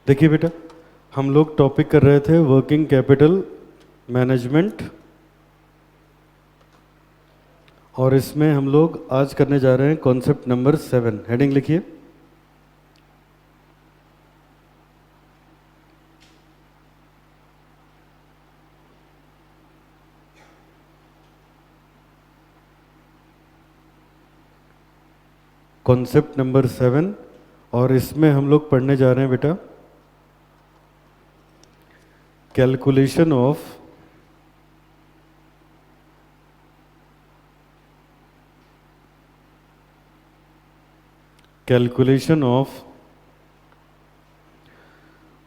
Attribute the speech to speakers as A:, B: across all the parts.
A: देखिए बेटा, हम लोग टॉपिक कर रहे थे वर्किंग कैपिटल मैनेजमेंट, और इसमें हम लोग आज करने जा रहे हैं कॉन्सेप्ट नंबर 7। हेडिंग लिखिए। कॉन्सेप्ट नंबर 7, और इसमें हम लोग पढ़ने जा रहे हैं बेटा calculation of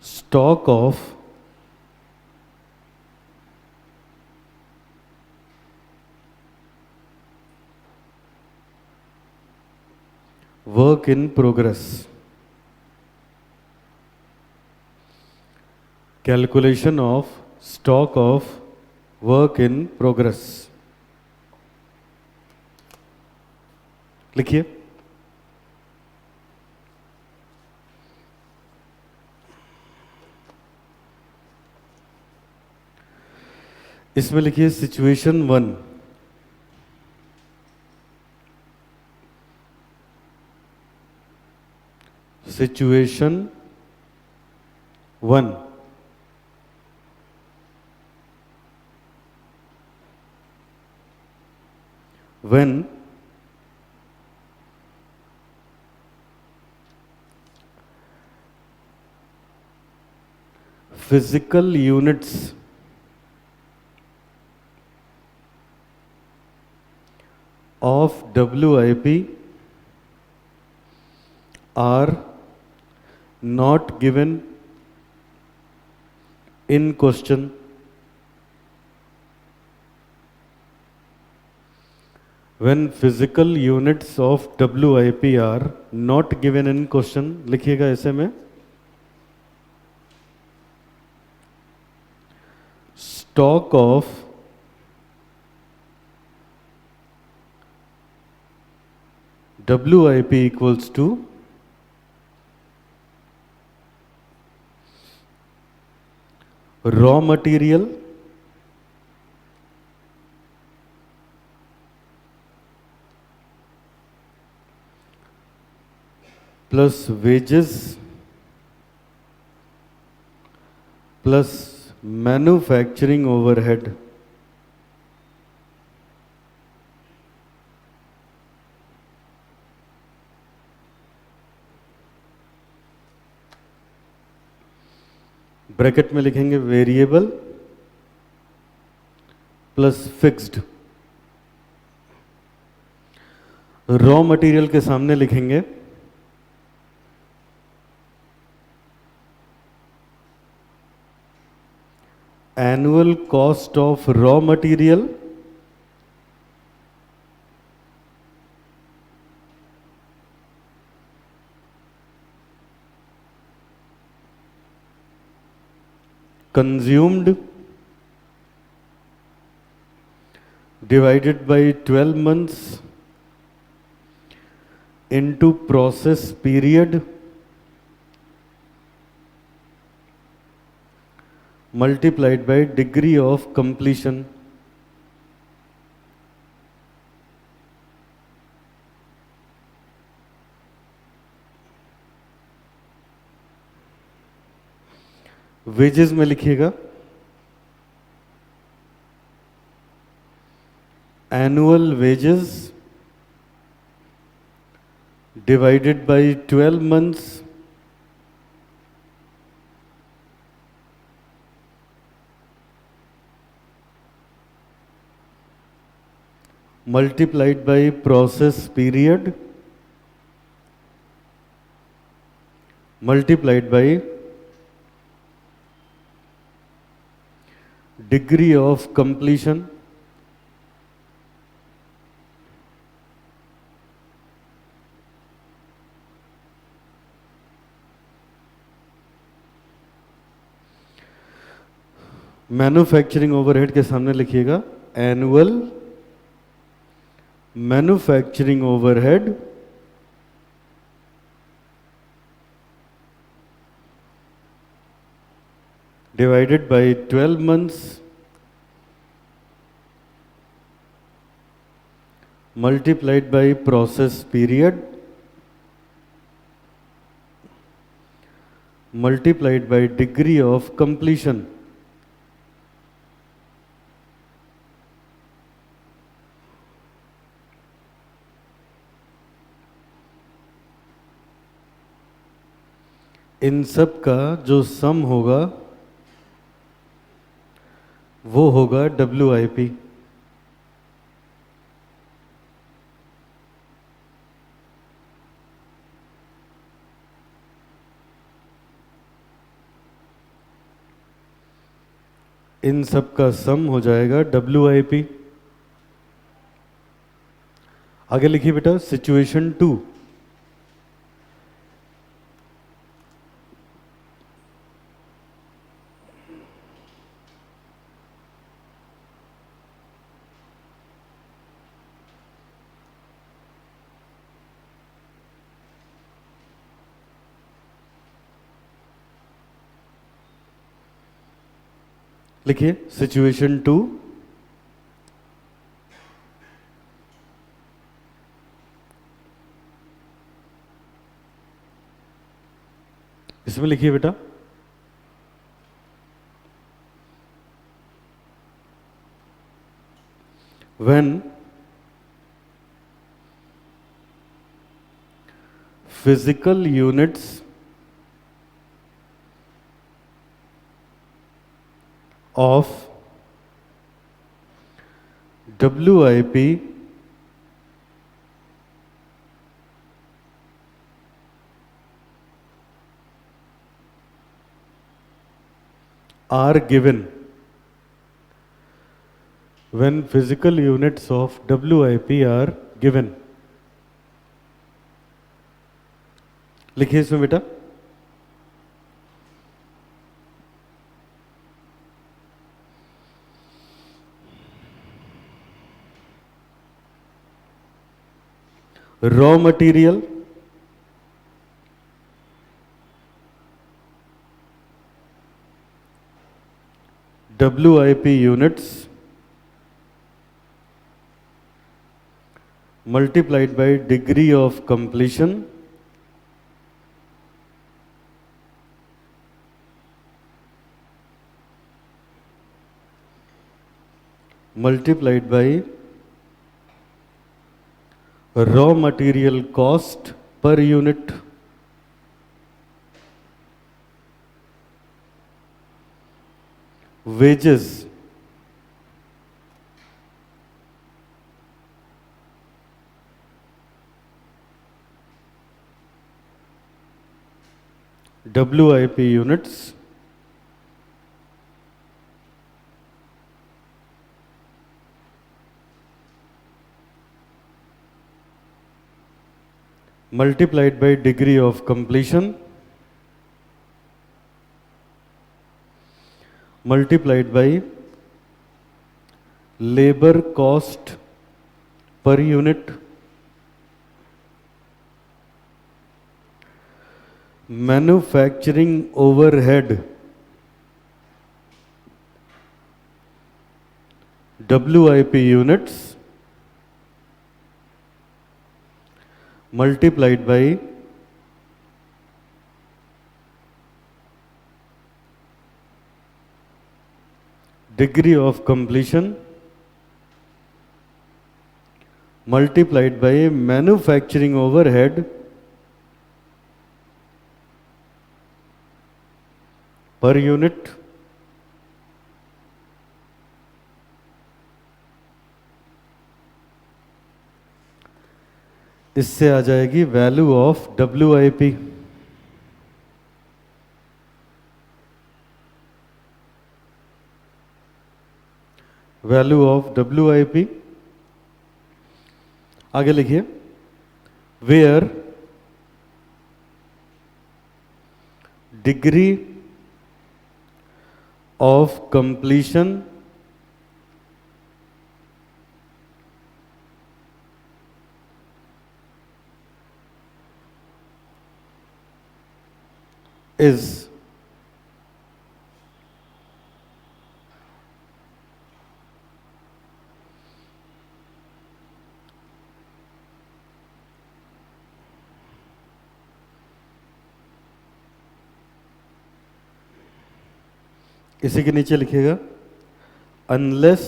A: stock of work in progress. Calculation of stock of work in progress लिखिए। इसमें लिखिए situation 1। Situation 1, when physical units of WIP are not given in question, when physical units of WIP are not given in question, लिखिएगा ऐसे में, stock of WIP equals to raw material plus wages plus manufacturing overhead bracket में लिखेंगे variable plus fixed. Raw material के सामने लिखेंगे annual cost of raw material consumed divided by 12 months into process period multiplied by degree of completion. Wages में लिखिएगा annual wages divided by 12 months multiplied by process period multiplied by degree of completion manufacturing overhead के सामने लिखिएगा annual manufacturing overhead divided by 12 months multiplied by process period multiplied by degree of completion. इन सब का जो सम होगा वो होगा WIP। इन सब का सम हो जाएगा WIP। आगे लिखिए बेटा सिचुएशन 2। लिखिए सिचुएशन 2। इसमें लिखिए बेटा when physical units of WIP are given, when physical units of WIP are given। लिखिए इसमें बेटा raw material WIP units multiplied by degree of completion multiplied by raw material cost per unit wages WIP units multiplied by degree of completion multiplied by labor cost per unit manufacturing overhead WIP units multiplied by degree of completion multiplied by manufacturing overhead per unit इससे आ जाएगी value of WIP। Value of WIP आगे लिखिए where degree of completion is इसी के नीचे लिखिएगा unless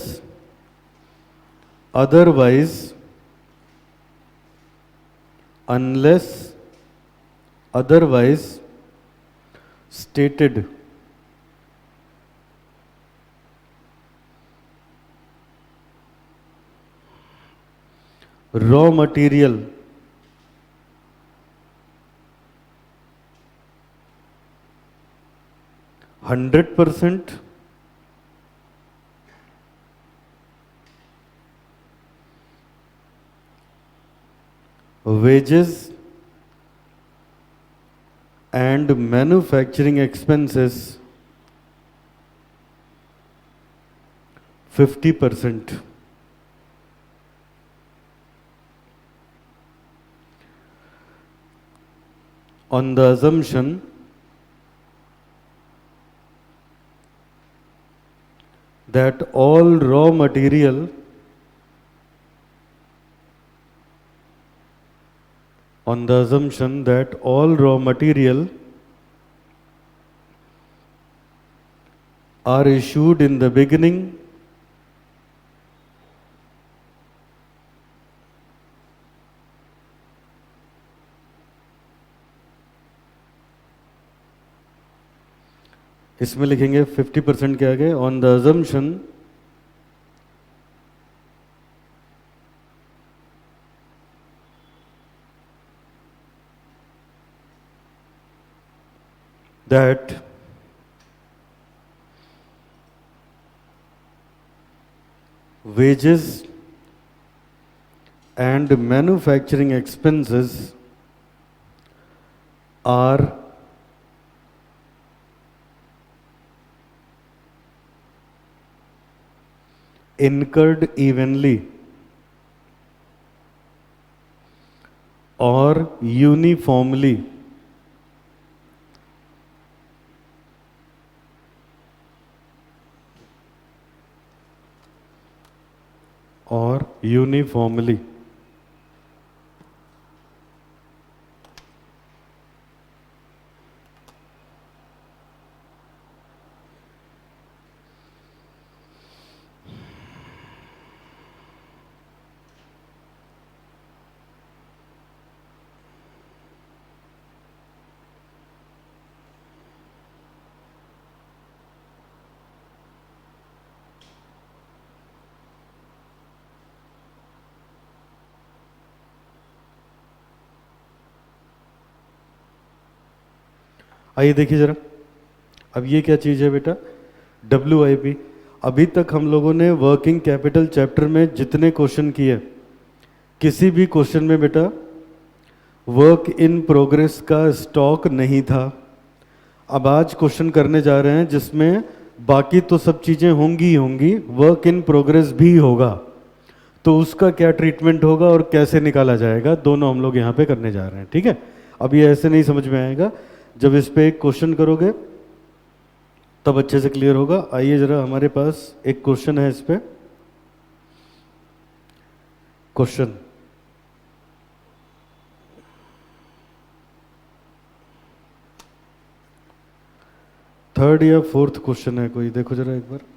A: otherwise, unless otherwise stated, raw material 100%, wages and manufacturing expenses 50%. On the assumption that all raw material on the assumption that all raw material are issued in the beginning इसमें लिखेंगे 50% के आगे on the assumption that wages and manufacturing expenses are incurred evenly or uniformly or uniformly. आइए देखिए जरा, अब ये क्या चीज़ है बेटा, WIP। अभी तक हम लोगों ने वर्किंग कैपिटल चैप्टर में जितने क्वेश्चन किए, किसी भी क्वेश्चन में बेटा वर्क इन प्रोग्रेस का स्टॉक नहीं था। अब आज क्वेश्चन करने जा रहे हैं जिसमें बाकी तो सब चीज़ें होंगी ही होंगी, वर्क इन प्रोग्रेस भी होगा, तो उसका क्या ट्रीटमेंट होगा और कैसे निकाला जाएगा, दोनों हम लोग यहाँ पे करने जा रहे हैं। ठीक है, अब ये ऐसे नहीं समझ में आएगा, जब इस पे एक क्वेश्चन करोगे तब अच्छे से क्लियर होगा। आइए जरा, हमारे पास एक क्वेश्चन है इस पे। क्वेश्चन थर्ड या फोर्थ क्वेश्चन है कोई, देखो जरा एक बार।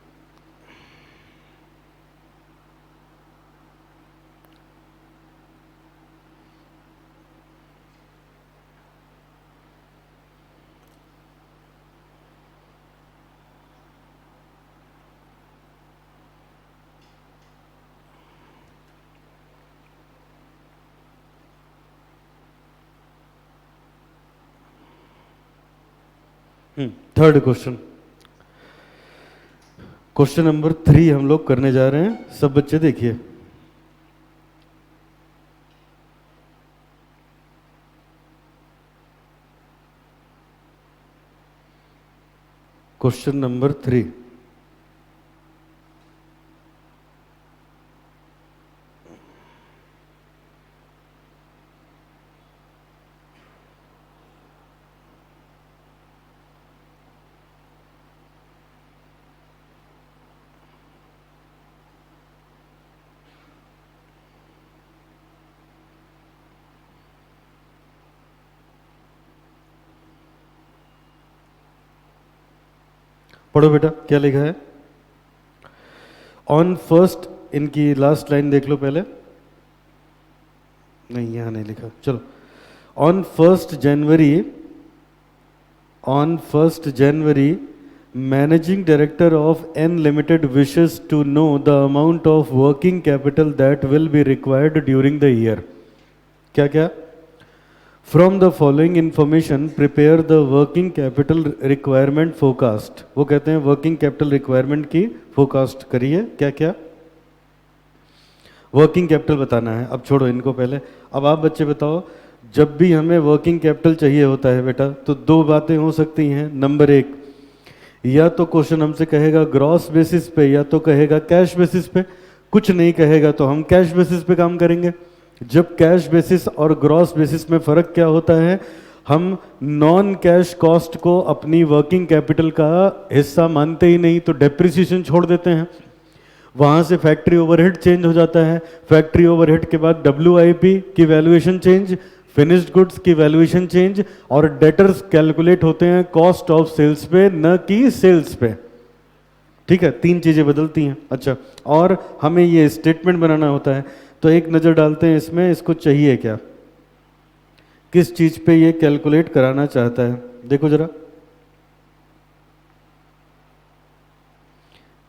A: थर्ड क्वेश्चन, क्वेश्चन नंबर 3 हम लोग करने जा रहे हैं। सब बच्चे देखिए, क्वेश्चन नंबर 3। पढ़ो बेटा क्या लिखा है। ऑन फर्स्ट, इनकी लास्ट लाइन देख लो पहले, नहीं यहाँ नहीं लिखा, चलो। On 1st January managing director of N limited wishes to know the amount of working capital that will be required during the year. क्या क्या? From the following information prepare the working capital requirement forecast. वो कहते हैं working capital requirement की forecast करिए। क्या क्या? Working capital बताना है। अब छोड़ो इनको पहले, अब आप बच्चे बताओ, जब भी हमें वर्किंग कैपिटल चाहिए होता है बेटा तो दो बातें हो सकती हैं। नंबर एक, या तो क्वेश्चन हमसे कहेगा ग्रॉस बेसिस पे या तो कहेगा कैश बेसिस पे। कुछ नहीं कहेगा तो हम कैश बेसिस पे काम करेंगे। जब कैश बेसिस और ग्रॉस बेसिस में फ़र्क क्या होता है, हम नॉन कैश कॉस्ट को अपनी वर्किंग कैपिटल का हिस्सा मानते ही नहीं, तो डेप्रिसिएशन छोड़ देते हैं। वहाँ से फैक्ट्री ओवरहेड चेंज हो जाता है, फैक्ट्री ओवरहेड के बाद WIP की वैल्यूएशन चेंज, फिनिश्ड गुड्स की वैल्यूएशन चेंज, और डेटर्स कैलकुलेट होते हैं कॉस्ट ऑफ सेल्स पे, न कि सेल्स पे। ठीक है, तीन चीज़ें बदलती हैं। अच्छा, और हमें ये स्टेटमेंट बनाना होता है, तो एक नज़र डालते हैं इसमें, इसको चाहिए क्या, किस चीज़ पे ये कैलकुलेट कराना चाहता है। देखो जरा,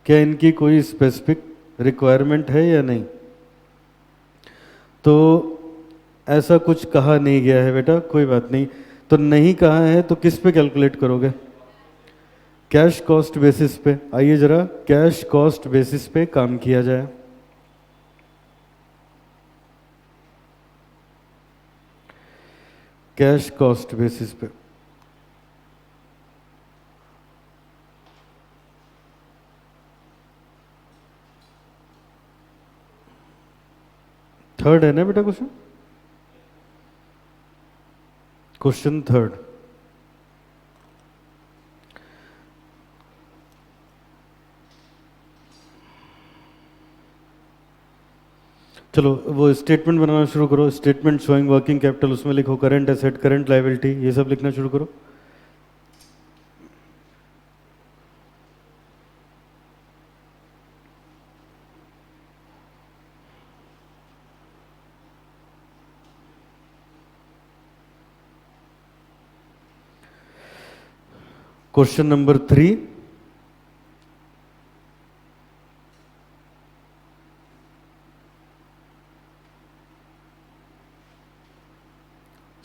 A: क्या इनकी कोई स्पेसिफिक रिक्वायरमेंट है या नहीं? तो ऐसा कुछ कहा नहीं गया है बेटा, कोई बात नहीं। तो नहीं कहा है तो किस पे कैलकुलेट करोगे? कैश कॉस्ट बेसिस पे। आइए जरा कैश कॉस्ट बेसिस पे काम किया जाए। कैश कॉस्ट बेसिस पे थर्ड है ना बेटा क्वेश्चन? Question third. चलो वो स्टेटमेंट बनाना शुरू करो। स्टेटमेंट शोइंग वर्किंग कैपिटल, उसमें लिखो करंट एसेट, करंट लायबिलिटी, ये सब लिखना शुरू करो। Question number 3,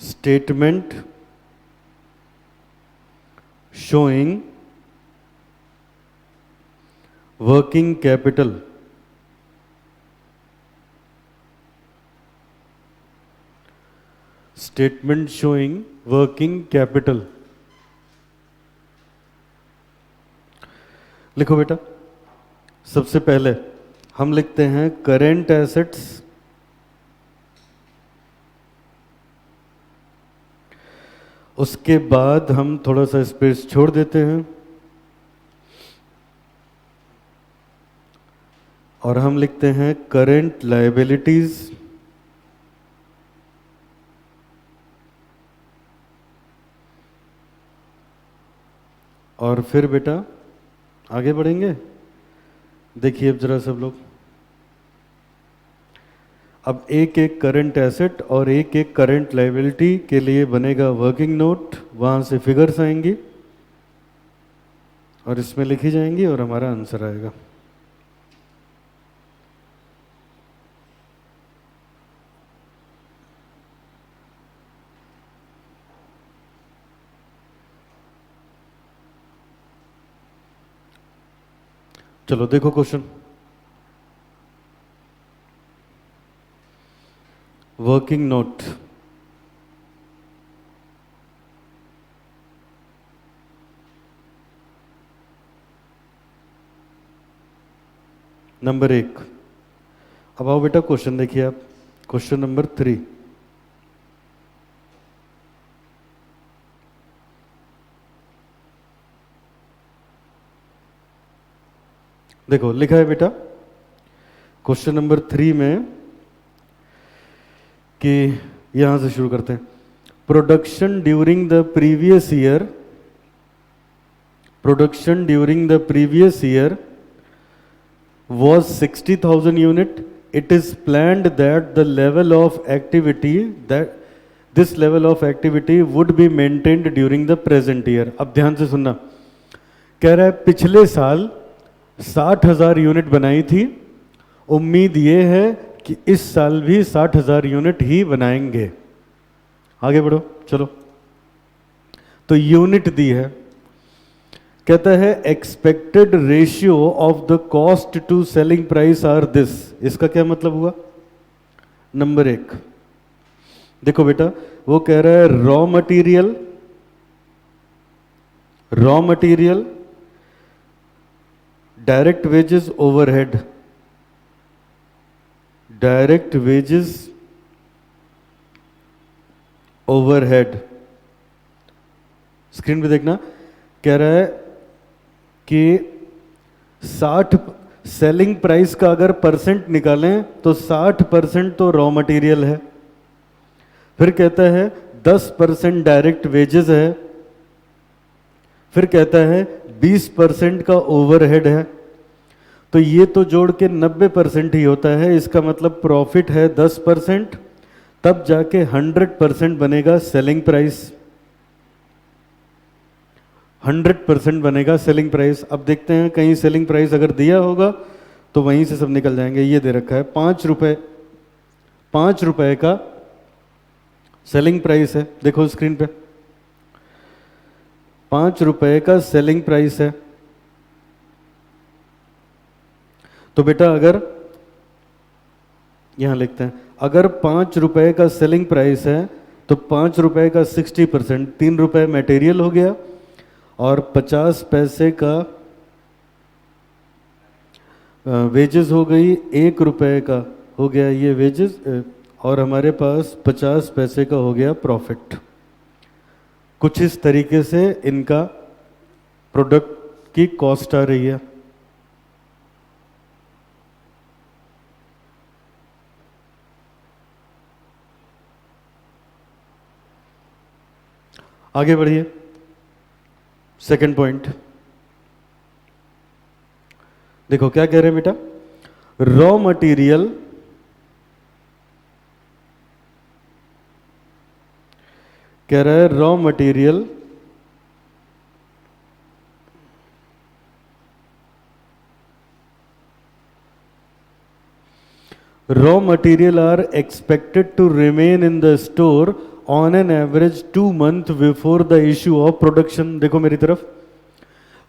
A: statement showing working capital statement showing working capital. लिखो बेटा, सबसे पहले हम लिखते हैं करेंट एसेट्स, उसके बाद हम थोड़ा सा स्पेस छोड़ देते हैं और हम लिखते हैं करेंट लायबिलिटीज, और फिर बेटा आगे बढ़ेंगे। देखिए अब जरा सब लोग, अब एक एक करंट एसेट और एक एक करंट लायबिलिटी के लिए बनेगा वर्किंग नोट, वहाँ से फिगर्स आएंगी और इसमें लिखी जाएंगी और हमारा आंसर आएगा। चलो देखो क्वेश्चन, वर्किंग नोट। नंबर 1। अब आओ बेटा क्वेश्चन देखिए आप, क्वेश्चन नंबर 3। देखो लिखा है बेटा क्वेश्चन नंबर 3 में कि यहां से शुरू करते हैं। Production during the previous year production during the previous year was 60,000 unit. It is planned that the level of activity that this level of activity would be maintained during the present year. अब ध्यान से सुनना, कह रहा है पिछले साल 60,000 unit बनाई थी, उम्मीद ये है कि इस साल भी 60,000 यूनिट ही बनाएंगे। आगे बढ़ो चलो। तो यूनिट दी है, कहता है expected ratio of the cost to selling price are this. इसका क्या मतलब हुआ? नंबर 1 देखो बेटा, वो कह रहा है raw material, direct wages, overhead, direct wages, overhead. Screen पे देखना, कह रहा है कि 60 सेलिंग प्राइस का अगर परसेंट निकालें तो 60% तो रॉ मटेरियल है, फिर कहता है 10% डायरेक्ट वेजेस है, फिर कहता है 20% का ओवरहेड है। तो ये तो जोड़ के 90% ही होता है। इसका मतलब प्रॉफिट है 10%, तब जाके 100% बनेगा सेलिंग प्राइस, 100% बनेगा सेलिंग प्राइस। अब देखते हैं कहीं सेलिंग प्राइस अगर दिया होगा तो वहीं से सब निकल जाएंगे। ये दे रखा है 5 रुपए, 5 रुपए का सेलिंग प्राइस है, देखो स्क्रीन पे 5 रुपए का सेलिंग प्राइस है। तो बेटा अगर यहां लिखते हैं, अगर 5 रुपए का सेलिंग प्राइस है तो 5 रुपए का 60%, 3 रुपए मटेरियल हो गया, और 50 पैसे का वेजेस हो गई, 1 रुपए का हो गया ये वेजेस, और हमारे पास 50 पैसे का हो गया प्रॉफिट। कुछ इस तरीके से इनका प्रोडक्ट की कॉस्ट आ रही है। आगे बढ़िए, सेकंड पॉइंट देखो क्या कह रहे हैं बेटा, रॉ मटेरियल कह रहा है, raw material are expected to remain in the store on an average 2 months before the issue of production। देखो मेरी तरफ,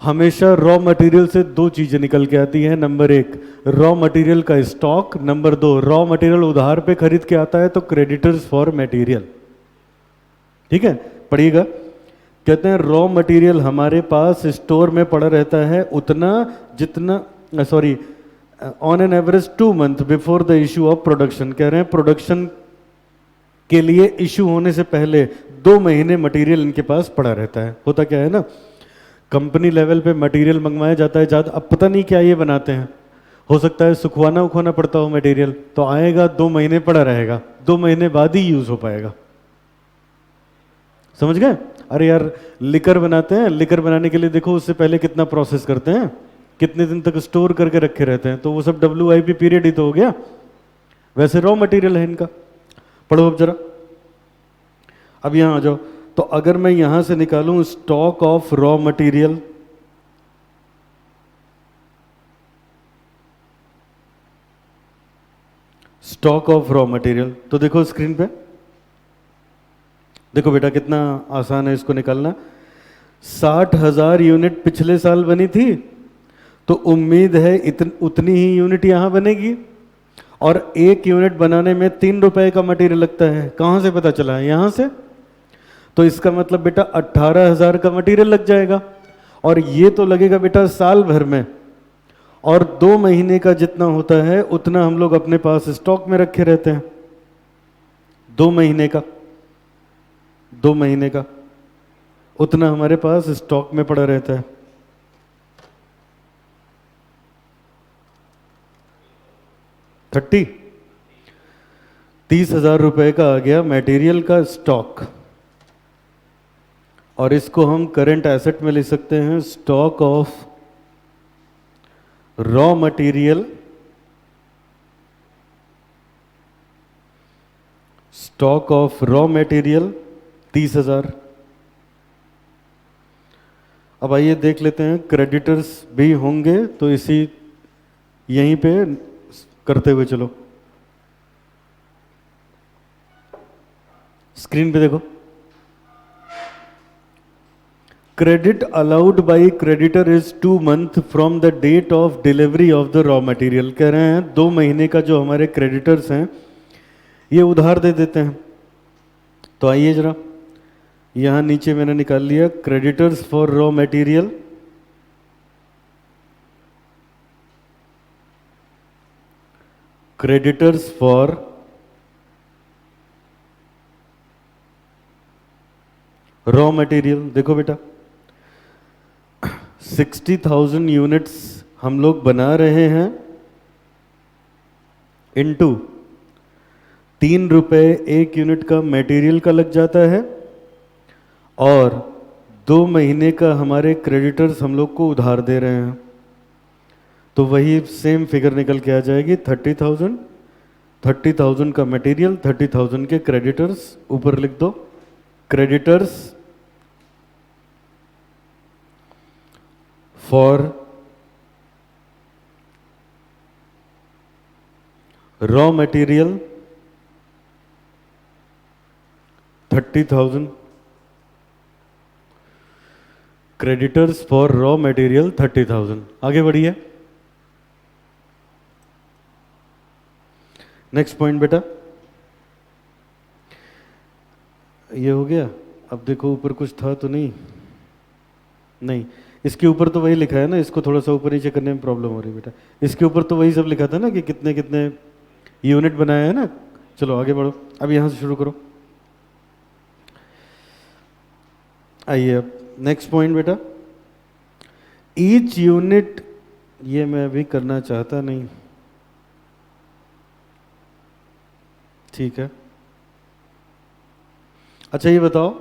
A: हमेशा रॉ मटेरियल से 2 चीजें निकल के आती हैं। नंबर 1 रॉ मटेरियल का स्टॉक, नंबर 2 रॉ मटेरियल उधार पे खरीद के आता है तो क्रेडिटर्स फॉर मटेरियल। ठीक है, पढ़िएगा। कहते हैं रॉ मटेरियल हमारे पास स्टोर में पड़ा रहता है उतना जितना, sorry, on an average 2 month before the issue of production. कह रहे हैं प्रोडक्शन के लिए इशू होने से पहले 2 महीने मटेरियल इनके पास पड़ा रहता है। होता क्या है ना, कंपनी लेवल पे मटेरियल मंगवाया जाता है ज़्यादा, अब पता नहीं क्या ये बनाते हैं, हो सकता है सुखवाना उखवाना पड़ता हो मटेरियल, तो आएगा 2 महीने पड़ा रहेगा, 2 महीने बाद ही यूज़ हो पाएगा। समझ गए? अरे यार लिकर बनाते हैं, लिकर बनाने के लिए देखो उससे पहले कितना प्रोसेस करते हैं, कितने दिन तक स्टोर करके रखे रहते हैं, तो वो सब WIP पीरियड ही तो हो गया। वैसे रॉ मटेरियल है इनका। पढ़ो अब जरा, अब यहां आ जाओ। तो अगर मैं यहां से निकालूं stock of raw material, stock of raw material, तो देखो स्क्रीन पे, देखो बेटा कितना आसान है इसको निकालना। 60,000 यूनिट पिछले साल बनी थी, तो उम्मीद है उतनी ही यूनिट यहां बनेगी, और 1 यूनिट बनाने में 3 रुपए का मटेरियल लगता है। कहां से पता चला है? यहां से। तो इसका मतलब बेटा 18,000 का मटेरियल लग जाएगा, और ये तो लगेगा बेटा साल भर में, और 2 महीने का जितना होता है उतना हम लोग अपने पास स्टॉक में रखे रहते हैं। 2 महीने का, 2 महीने का उतना हमारे पास स्टॉक में पड़ा रहता है। थर्टी 30,000 रुपए का आ गया मटेरियल का स्टॉक। और इसको हम करंट एसेट में लिख सकते हैं stock of raw material, stock of raw material 30,000। अब आइए देख लेते हैं क्रेडिटर्स भी होंगे तो इसी यहीं पे करते हुए चलो, स्क्रीन पे देखो। Credit allowed by creditor is 2 month from the date of delivery of the raw material. कह रहे हैं 2 महीने का जो हमारे क्रेडिटर्स हैं ये उधार दे देते हैं। तो आइए जरा यहां नीचे मैंने निकाल लिया creditors for raw material, creditors for raw material. देखो बेटा 60,000 यूनिट्स हम लोग बना रहे हैं इनटू 3 रुपए 1 यूनिट का मटेरियल का लग जाता है और 2 महीने का हमारे क्रेडिटर्स हम लोग को उधार दे रहे हैं। तो वही सेम फिगर निकल के आ जाएगी 30,000, 30,000 का मटेरियल, 30,000 के क्रेडिटर्स। ऊपर लिख दो creditors for raw material 30,000, creditors for raw material 30,000। आगे बढ़िए नेक्स्ट पॉइंट बेटा, ये हो गया। अब देखो ऊपर कुछ था तो नहीं, नहीं इसके ऊपर तो वही लिखा है ना, इसको थोड़ा सा ऊपर नीचे करने में प्रॉब्लम हो रही है बेटा। इसके ऊपर तो वही सब लिखा था ना कि कितने कितने यूनिट बनाया है ना। चलो आगे बढ़ो, अब यहां से शुरू करो। आइए अब नेक्स्ट पॉइंट बेटा, ईच यूनिट, ये मैं अभी करना चाहता नहीं, ठीक है। अच्छा ये बताओ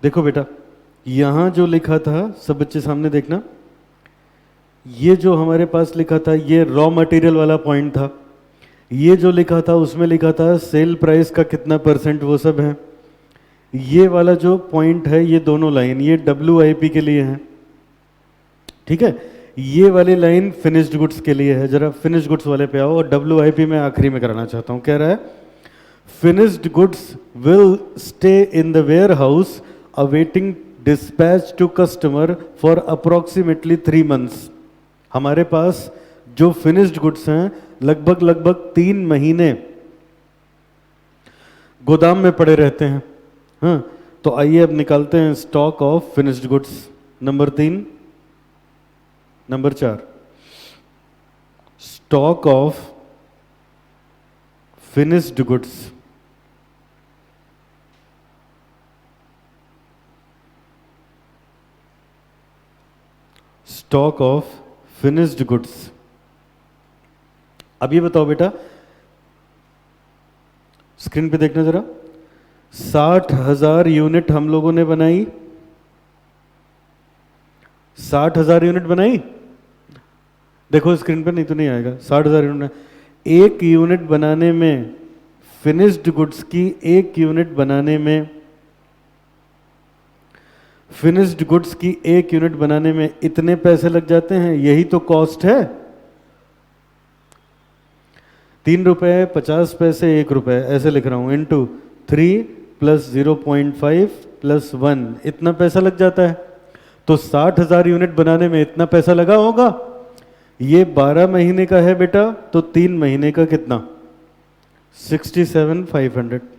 A: देखो बेटा यहां जो लिखा था सब बच्चे सामने देखना, ये जो हमारे पास लिखा था ये रॉ मटेरियल वाला पॉइंट था। ये जो लिखा था उसमें लिखा था सेल प्राइस का कितना परसेंट, वो सब है। ये वाला जो पॉइंट है ये दोनों लाइन ये WIP के लिए है, ठीक है। ये वाली लाइन फिनिश्ड गुड्स के लिए है। जरा फिनिश्ड गुड्स वाले पे आओ, और WIP में आखिरी में कराना चाहता हूं। कह रहा है finished goods will stay in the warehouse awaiting dispatch to customer for approximately 3 months. हमारे पास जो फिनिश्ड गुड्स हैं लगभग 3 महीने गोदाम में पड़े रहते हैं। हाँ तो आइए अब निकालते हैं stock of finished goods. Number 3, number 4 stock of finished goods. Stock of finished goods. अब ये बताओ बेटा, स्क्रीन पे देखना जरा, 60,000 यूनिट हम लोगों ने बनाई, 60,000 यूनिट बनाई। देखो स्क्रीन पे, नहीं तो नहीं आएगा। 60,000 यूनिट, एक यूनिट बनाने में, फिनिश्ड गुड्स की एक यूनिट बनाने में, फिनिश्ड गुड्स की एक यूनिट बनाने में इतने पैसे लग जाते हैं। यही तो कॉस्ट है। 3 रुपए 50 पैसे 1 रुपए ऐसे लिख रहा हूं, इंटू 3 प्लस 0.5 प्लस 1, इतना पैसा लग जाता है। तो 60,000 यूनिट बनाने में इतना पैसा लगा होगा। ये 12 महीने का है बेटा, तो 3 महीने का कितना, 67,500।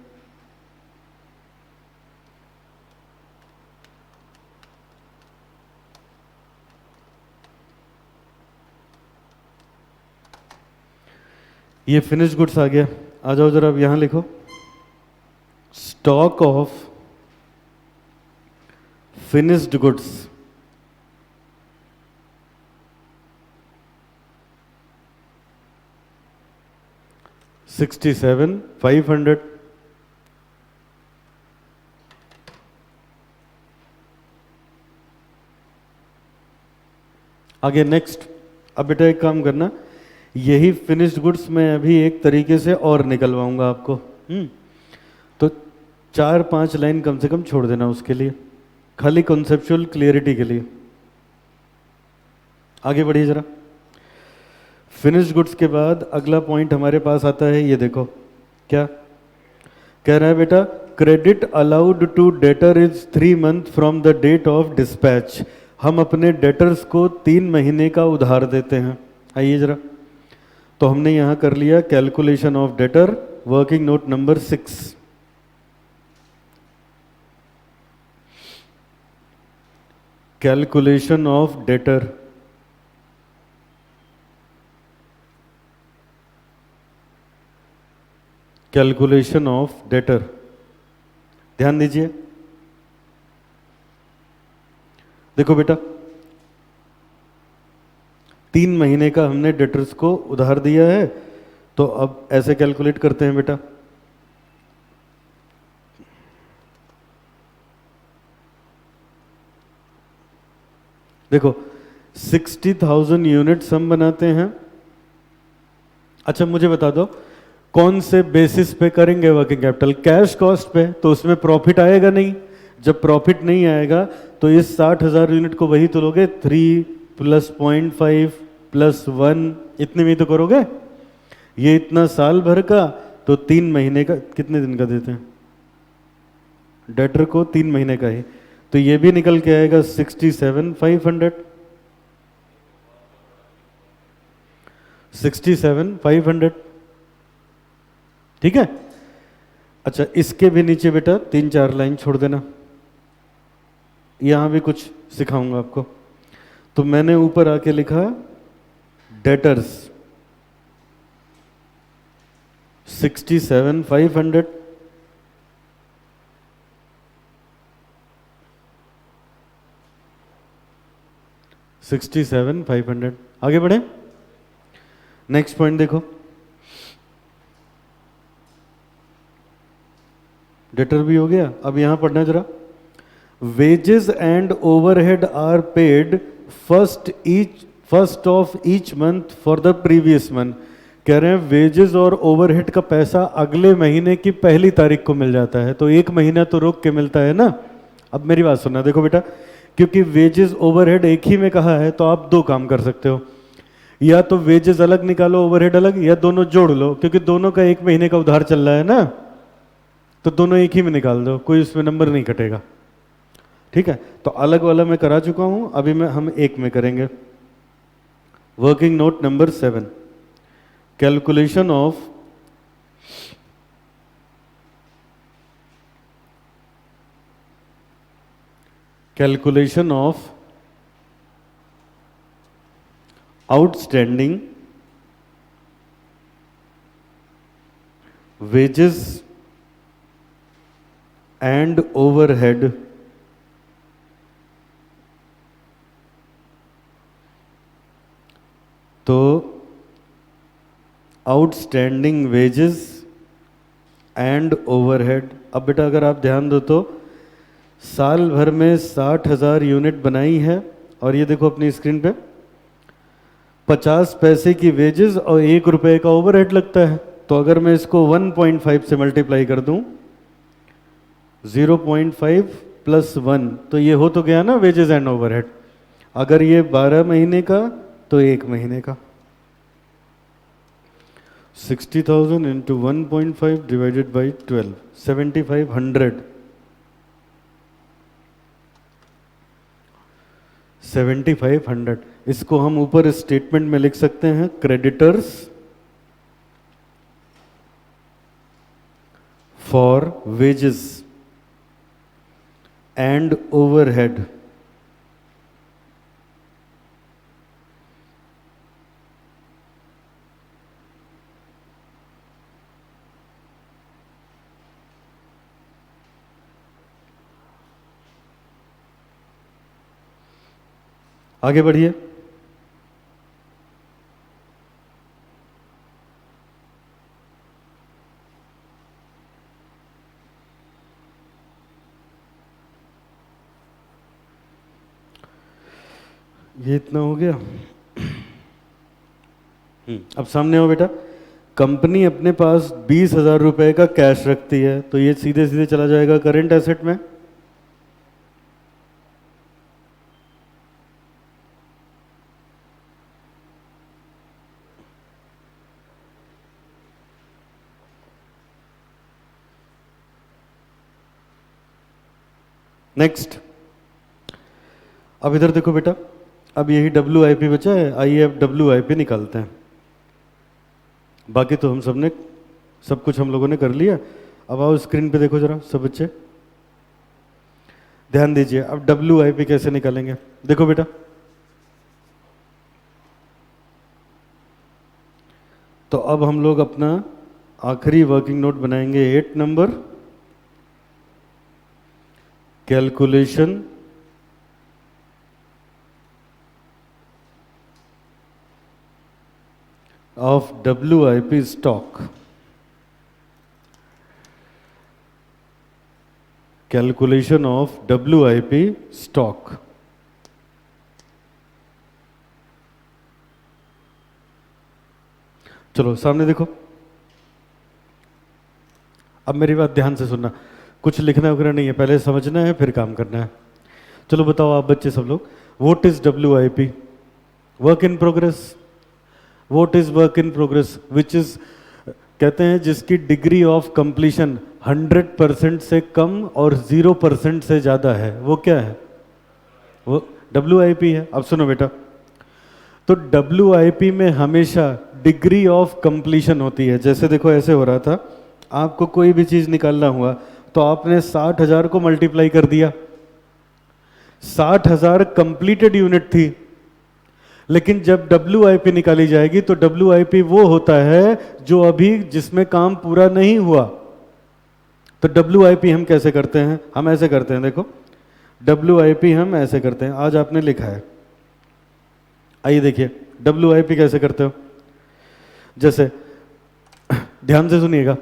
A: ये फिनिश गुड्स आ गया। आ जाओ जरा, अब यहां लिखो स्टॉक ऑफ फिनिश्ड गुड्स। 67,500। आगे नेक्स्ट। अब बेटा एक काम करना, यही फिनिश्ड गुड्स मैं अभी एक तरीके से और निकलवाऊंगा आपको। तो 4-5 लाइन कम से कम छोड़ देना उसके लिए, खाली कॉन्सेप्चुअल क्लियरिटी के लिए। आगे बढ़िए जरा। फिनिश्ड गुड्स के बाद अगला पॉइंट हमारे पास आता है, ये देखो क्या कह रहा है बेटा, credit allowed to debtor is 3 month from the date of dispatch. हम अपने डेटर्स को 3 महीने का उधार देते हैं। आइए जरा, तो हमने यहां कर लिया calculation of debtor, working note number 6। Calculation of debtor, calculation of debtor, ध्यान दीजिए। देखो बेटा, 3 महीने का हमने डेटर्स को उधार दिया है, तो अब ऐसे कैलकुलेट करते हैं बेटा। देखो 60,000 यूनिट्स हम बनाते हैं। अच्छा मुझे बता दो, कौन से बेसिस पे करेंगे वर्किंग कैपिटल? कैश कॉस्ट पे, तो उसमें प्रॉफिट आएगा नहीं। जब प्रॉफिट नहीं आएगा तो इस 60,000 यूनिट को वही तो लोगे, 3 + 0.5 + 1, इतने में ही तो करोगे। ये इतना साल भर का, तो 3 महीने का कितने दिन का देते हैं डेटर को? 3 महीने का ही, तो ये भी निकल के आएगा 67,500। 67,500, ठीक है। अच्छा इसके भी नीचे बेटा 3-4 लाइन छोड़ देना, यहां भी कुछ सिखाऊंगा आपको। तो मैंने ऊपर आके लिखा डेटर्स 67,500, आगे बढ़े। नेक्स्ट पॉइंट देखो, डेटर भी हो गया। अब यहां पढ़ना जरा, wages and overhead are paid first of each month for the previous month. कह रहे हैं वेजेस और ओवरहेड का पैसा अगले महीने की पहली तारीख को मिल जाता है, तो 1 महीना तो रोक के मिलता है ना। अब मेरी बात सुनना, देखो बेटा, क्योंकि वेजेस ओवरहेड एक ही में कहा है, तो आप 2 काम कर सकते हो, या तो वेजेस अलग निकालो ओवरहेड अलग, या दोनों जोड़ लो, क्योंकि दोनों का 1 महीने का उधार चल रहा है ना, तो दोनों एक ही में निकाल दो, कोई उसमें नंबर नहीं कटेगा, ठीक है। तो अलग वाला मैं करा चुका हूं, अभी हम एक में करेंगे। Working note number 7, calculation of outstanding wages and overhead तो आउटस्टैंडिंग वेजेस एंड ओवरहेड। अब बेटा अगर आप ध्यान दो तो साल भर में 60,000 यूनिट बनाई है, और ये देखो अपनी स्क्रीन पे 50 पैसे की वेजेस और 1 रुपए का ओवरहेड लगता है। तो अगर मैं इसको 1.5 से मल्टीप्लाई कर दूं, 0.5 + 1, तो ये हो तो गया ना वेजेस एंड ओवरहेड। अगर ये 12 महीने का, तो 1 महीने का। 60,000 इंटू 1.5 डिवाइडेड बाई 12, 7,500। 7,500, इसको हम ऊपर स्टेटमेंट में लिख सकते हैं, creditors for wages and overhead आगे बढ़िए। ये इतना हो गया। अब सामने हो बेटा, कंपनी अपने पास 20,000 रुपए का कैश रखती है, तो ये सीधे सीधे चला जाएगा करंट एसेट में। नेक्स्ट, अब इधर देखो बेटा, अब यही WIP बचा है, आइए अब WIP निकालते हैं। बाकी तो हम सब ने सब कुछ हम लोगों ने कर लिया। अब आओ स्क्रीन पे देखो जरा सब बच्चे, ध्यान दीजिए। अब WIP कैसे निकालेंगे, देखो बेटा, तो अब हम लोग अपना आखिरी वर्किंग नोट बनाएंगे 8 number, calculation of WIP stock, calculation of WIP stock। चलो सामने देखो, अब मेरी बात ध्यान से सुनना, कुछ लिखना वगैरह नहीं है, पहले समझना है फिर काम करना है। चलो बताओ आप बच्चे सब लोग, what is WIP? Work in progress. What is work in progress? Which is, कहते हैं जिसकी डिग्री ऑफ कंप्लीशन 100% से कम और 0% से ज़्यादा है, वो क्या है? वो WIP है। अब सुनो बेटा, तो WIP में हमेशा डिग्री ऑफ कंप्लीशन होती है। जैसे देखो ऐसे हो रहा था, आपको कोई भी चीज़ निकालना हुआ तो आपने 60,000 को मल्टीप्लाई कर दिया, 60,000 कंप्लीटेड यूनिट थी। लेकिन जब WIP निकाली जाएगी तो WIP वो होता है जो अभी जिसमें काम पूरा नहीं हुआ। तो WIP हम कैसे करते हैं? हम ऐसे करते हैं, देखो WIP हम ऐसे करते हैं, आज आपने लिखा है, आइए देखिए WIP कैसे करते हो। जैसे ध्यान से सुनिएगा,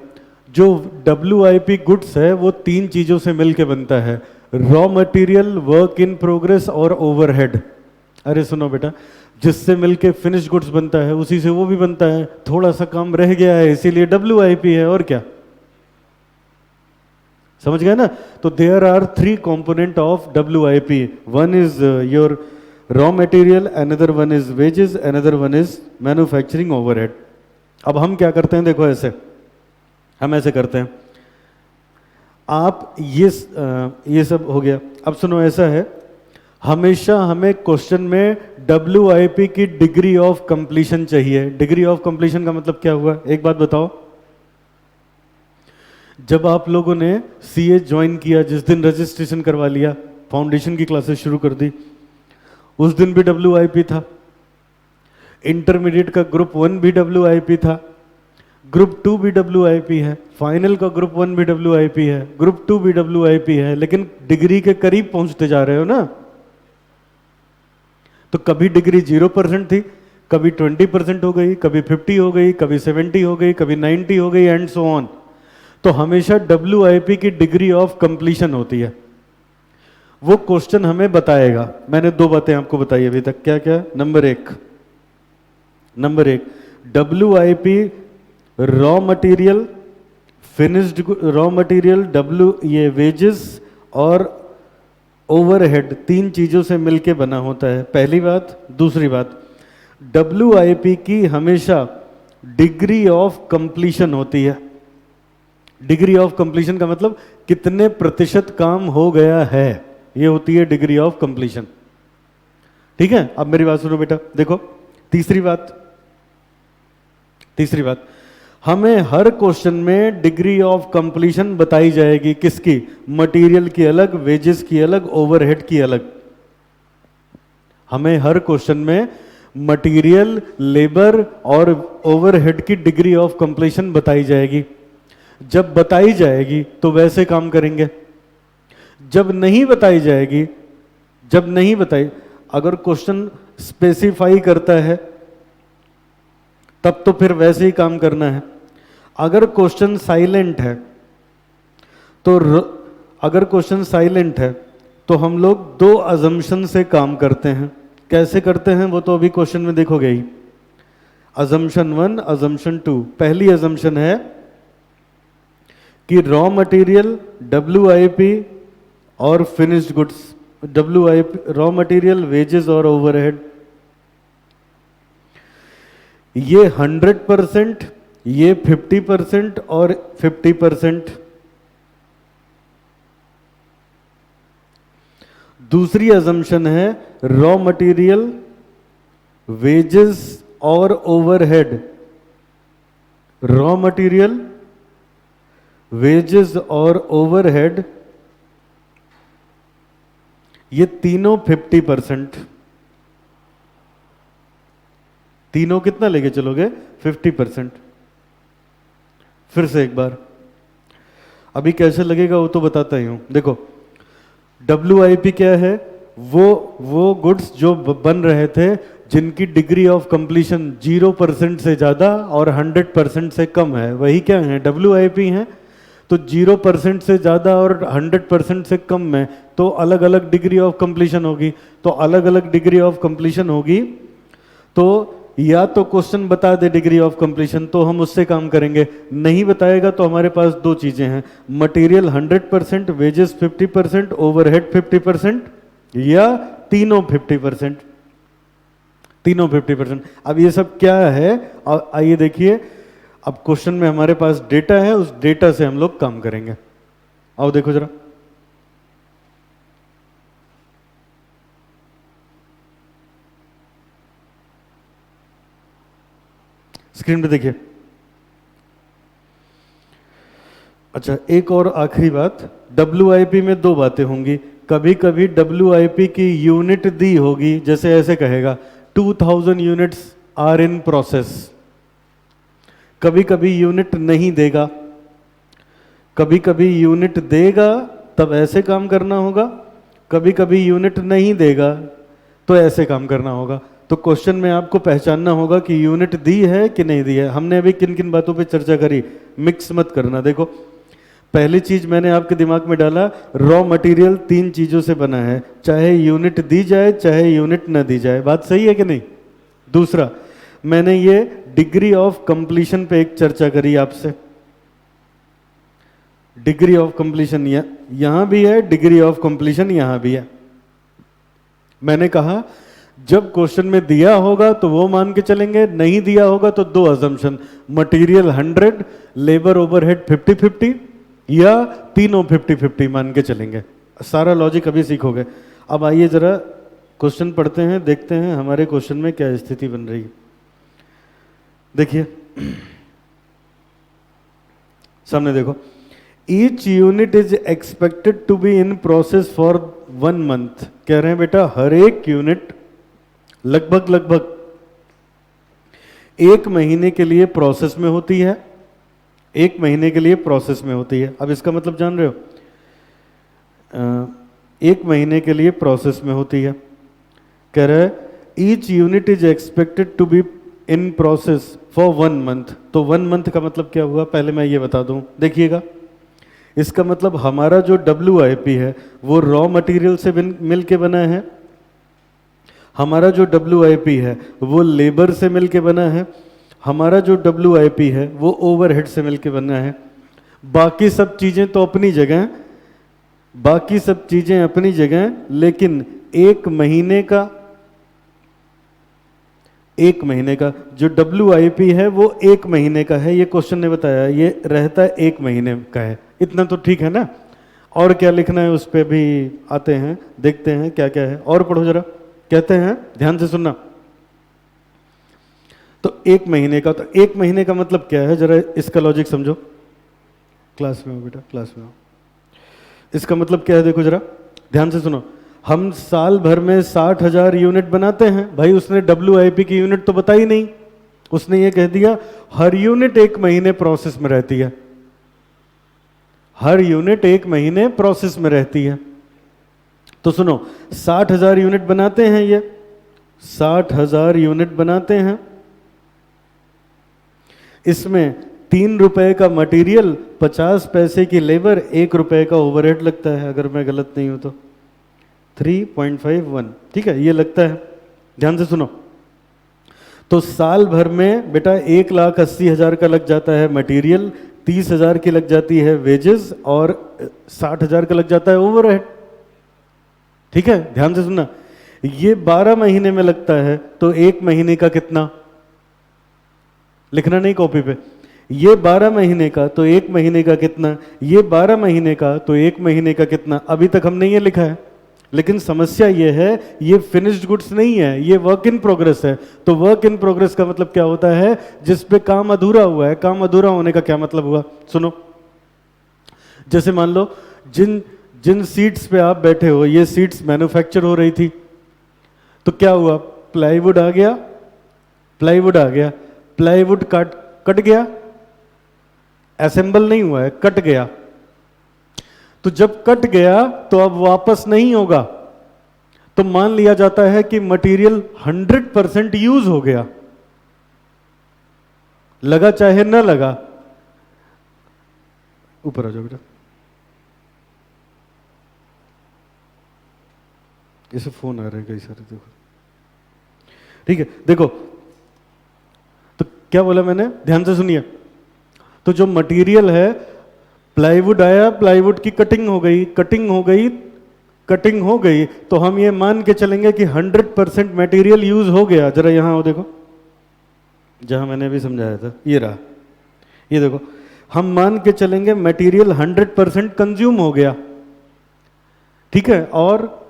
A: जो WIP गुड्स है वो 3 चीजों से मिलके बनता है, raw material, work in progress और ओवरहेड। अरे सुनो बेटा, जिससे मिलके फिनिश गुड्स बनता है उसी से वो भी बनता है, थोड़ा सा काम रह गया है इसीलिए WIP है, और क्या, समझ गए ना? तो there are 3 component of WIP, one is your raw material, another one is wages, another one is manufacturing overhead. अब हम क्या करते हैं, देखो ऐसे, हम ऐसे करते हैं, आप ये सब हो गया। अब सुनो, ऐसा है, हमेशा हमें क्वेश्चन में WIP की डिग्री ऑफ कंप्लीशन चाहिए। डिग्री ऑफ कंप्लीशन का मतलब क्या हुआ, एक बात बताओ, जब आप लोगों ने CA ज्वाइन किया, जिस दिन रजिस्ट्रेशन करवा लिया, फाउंडेशन की क्लासेस शुरू कर दी, उस दिन भी WIP था। इंटरमीडिएट का ग्रुप 1 भी WIP था, ग्रुप 2 भी WIP है, फाइनल का ग्रुप 1 भी WIP है, ग्रुप 2 भी WIP है, लेकिन डिग्री के करीब पहुंचते जा रहे हो ना। तो कभी डिग्री 0% थी, कभी 20% हो गई, कभी 50 हो गई, कभी 70 हो गई, कभी 90 हो गई, एंड सो ऑन। तो हमेशा WIP की डिग्री ऑफ कंप्लीशन होती है, वो क्वेश्चन हमें बताएगा। मैंने 2 बातें आपको बताई अभी तक, क्या क्या? नंबर एक WIP raw material, finished raw material, ये वेजेस और ओवरहेड, 3 चीजों से मिलके बना होता है, पहली बात। दूसरी बात, WIP की हमेशा डिग्री ऑफ कंप्लीशन होती है। डिग्री ऑफ कंप्लीशन का मतलब कितने प्रतिशत काम हो गया है, ये होती है डिग्री ऑफ कंप्लीशन। ठीक है, अब मेरी बात सुनो बेटा, देखो तीसरी बात, हमें हर क्वेश्चन में डिग्री ऑफ कंप्लीशन बताई जाएगी, किसकी? मटेरियल की अलग, वेजेस की अलग, ओवरहेड की अलग। हमें हर क्वेश्चन में मटेरियल, लेबर और ओवरहेड की डिग्री ऑफ कंप्लीशन बताई जाएगी। जब बताई जाएगी तो वैसे काम करेंगे, जब नहीं बताई जाएगी, अगर क्वेश्चन स्पेसिफाई करता है तब तो फिर वैसे ही काम करना है। अगर क्वेश्चन साइलेंट है तो हम लोग 2 अजम्पशन से काम करते हैं। कैसे करते हैं वो तो अभी क्वेश्चन में देखोगे ही। Assumption 1, assumption 2। पहली अजम्पशन है कि रॉ मटेरियल WIP और finished goods, WIP raw material, wages और ओवरहेड, ये 100%, ये 50% और 50%। दूसरी अजम्पशन है रॉ मटेरियल, वेजेस और ओवरहेड, रॉ मटेरियल, वेजेस और ओवरहेड, ये तीनों 50%। तीनों कितना लेके चलोगे? 50%। फिर से एक बार, अभी कैसे लगेगा वो तो बताता ही हूं। देखो WIP क्या है? वो गुड्स जो बन रहे थे जिनकी डिग्री ऑफ कंप्लीशन 0% से ज़्यादा और 100% से कम है, वही क्या है? WIP हैं। तो 0% से ज़्यादा और 100% से कम में तो अलग अलग डिग्री ऑफ कंप्लीशन होगी। तो अलग अलग डिग्री ऑफ कंप्लीशन होगी तो या तो क्वेश्चन बता दे डिग्री ऑफ कंप्लीशन तो हम उससे काम करेंगे, नहीं बताएगा तो हमारे पास दो चीज़ें हैं, मटेरियल 100%, वेजेस 50%, ओवरहेड 50%, या तीनों 50%। तीनों 50%। अब ये सब क्या है? आइए देखिए, अब क्वेश्चन में हमारे पास डेटा है, उस डेटा से हम लोग काम करेंगे। आओ देखो जरा, स्क्रीन पे देखिए। अच्छा, एक और आखिरी बात, WIP में दो बातें होंगी। कभी कभी WIP की यूनिट दी होगी, जैसे ऐसे कहेगा 2000 यूनिट्स आर इन प्रोसेस। कभी कभी यूनिट नहीं देगा, कभी कभी यूनिट देगा तब ऐसे काम करना होगा, कभी कभी यूनिट नहीं देगा तो ऐसे काम करना होगा। तो क्वेश्चन में आपको पहचानना होगा कि यूनिट दी है कि नहीं दी है। हमने अभी किन किन बातों पे चर्चा करी, मिक्स मत करना। देखो, पहली चीज मैंने आपके दिमाग में डाला, रॉ मटेरियल तीन चीजों से बना है, चाहे यूनिट दी जाए चाहे यूनिट न दी जाए। बात सही है कि नहीं? दूसरा, मैंने ये डिग्री ऑफ कंप्लीशन पे एक चर्चा करी आपसे। डिग्री ऑफ कंप्लीशन यहां भी है, डिग्री ऑफ कंप्लीशन यहां भी है। मैंने कहा जब क्वेश्चन में दिया होगा तो वो मान के चलेंगे, नहीं दिया होगा तो दो अजम्पशन, मटेरियल 100, लेबर ओवरहेड 50-50, या तीनों 50-50 मान के चलेंगे। सारा लॉजिक अभी सीखोगे। अब आइए जरा क्वेश्चन पढ़ते हैं, देखते हैं हमारे क्वेश्चन में क्या स्थिति बन रही है। देखिए सामने देखो, each unit is expected to be in process for 1 month. कह रहे हैं बेटा हर एक यूनिट लगभग 1 महीने के लिए प्रोसेस में होती है, 1 महीने के लिए प्रोसेस में होती है। अब इसका मतलब जान रहे हो, 1 महीने के लिए प्रोसेस में होती है। कह रहा है each unit is expected to be in process for 1 month. तो 1 मंथ का मतलब क्या हुआ, पहले मैं ये बता दूं। देखिएगा, इसका मतलब हमारा जो WIP है वो रॉ मटेरियल से मिल के बना है, हमारा जो WIP है वो लेबर से मिल के बना है, हमारा जो WIP है वो ओवरहेड से मिल के बना है। बाकी सब चीज़ें तो अपनी जगह, बाकी सब चीज़ें अपनी जगह, लेकिन 1 महीने का जो WIP है वो 1 महीने का है। ये क्वेश्चन ने बताया, ये रहता है 1 महीने का है। इतना तो ठीक है ना? और क्या लिखना है उस पर भी आते हैं, देखते हैं क्या क्या है। और पढ़ो जरा, कहते हैं, ध्यान से सुनना। तो 1 महीने का, तो 1 महीने का मतलब क्या है, जरा इसका लॉजिक समझो। क्लास में हो बेटा, क्लास में हो। इसका मतलब क्या है, देखो जरा ध्यान से सुनो। हम साल भर में 60,000 यूनिट बनाते हैं। भाई उसने WIP की यूनिट तो बताई नहीं, उसने ये कह दिया हर यूनिट 1 महीने प्रोसेस में रहती है, हर यूनिट 1 महीने प्रोसेस में रहती है। तो सुनो, 60,000 यूनिट बनाते हैं, ये 60,000 यूनिट बनाते हैं। इसमें 3 रुपए का मटेरियल, 50 पैसे की लेबर, 1 रुपए का ओवरहेड लगता है, अगर मैं गलत नहीं हूं तो 3.51, ठीक है, ये लगता है। ध्यान से सुनो। तो साल भर में बेटा 1,80,000 का लग जाता है मटेरियल, 30,000 की लग जाती है वेजेस और 60,000 का लग जाता है ओवरहेड। ठीक है, ध्यान से सुनना। ये 12 महीने में लगता है तो एक महीने का कितना, लिखना नहीं कॉपी पे, ये 12 महीने का तो एक महीने का कितना, ये 12 महीने का तो एक महीने का कितना। अभी तक हमने ये लिखा है, लेकिन समस्या ये है ये फिनिश्ड गुड्स नहीं है, ये वर्क इन प्रोग्रेस है। तो वर्क इन प्रोग्रेस का मतलब क्या होता है, जिस पे काम अधूरा हुआ है। काम अधूरा होने का क्या मतलब हुआ, सुनो। जैसे मान लो जिन जिन सीट्स पे आप बैठे हो ये सीट्स मैन्युफैक्चर हो रही थी, तो क्या हुआ, प्लाईवुड आ गया, प्लाईवुड आ गया, प्लाईवुड कट गया, असेंबल नहीं हुआ है, कट गया। तो जब कट गया तो अब वापस नहीं होगा, तो मान लिया जाता है कि मटेरियल 100% यूज हो गया, लगा चाहे ना लगा। ऊपर आ जाओ बेटा, इसे फोन आ रहे हैं कई सारे, देखो। ठीक है, देखो तो क्या बोला मैंने, ध्यान से सुनिए। तो जो मटेरियल है, प्लाईवुड आया, प्लाईवुड की कटिंग हो गई, कटिंग हो गई, कटिंग हो गई, तो हम ये मान के चलेंगे कि 100% मटेरियल यूज हो गया। जरा यहां हो, देखो जहां मैंने अभी समझाया था, ये रहा, ये देखो। हम मान के चलेंगे मटेरियल 100% कंज्यूम हो गया, ठीक है। और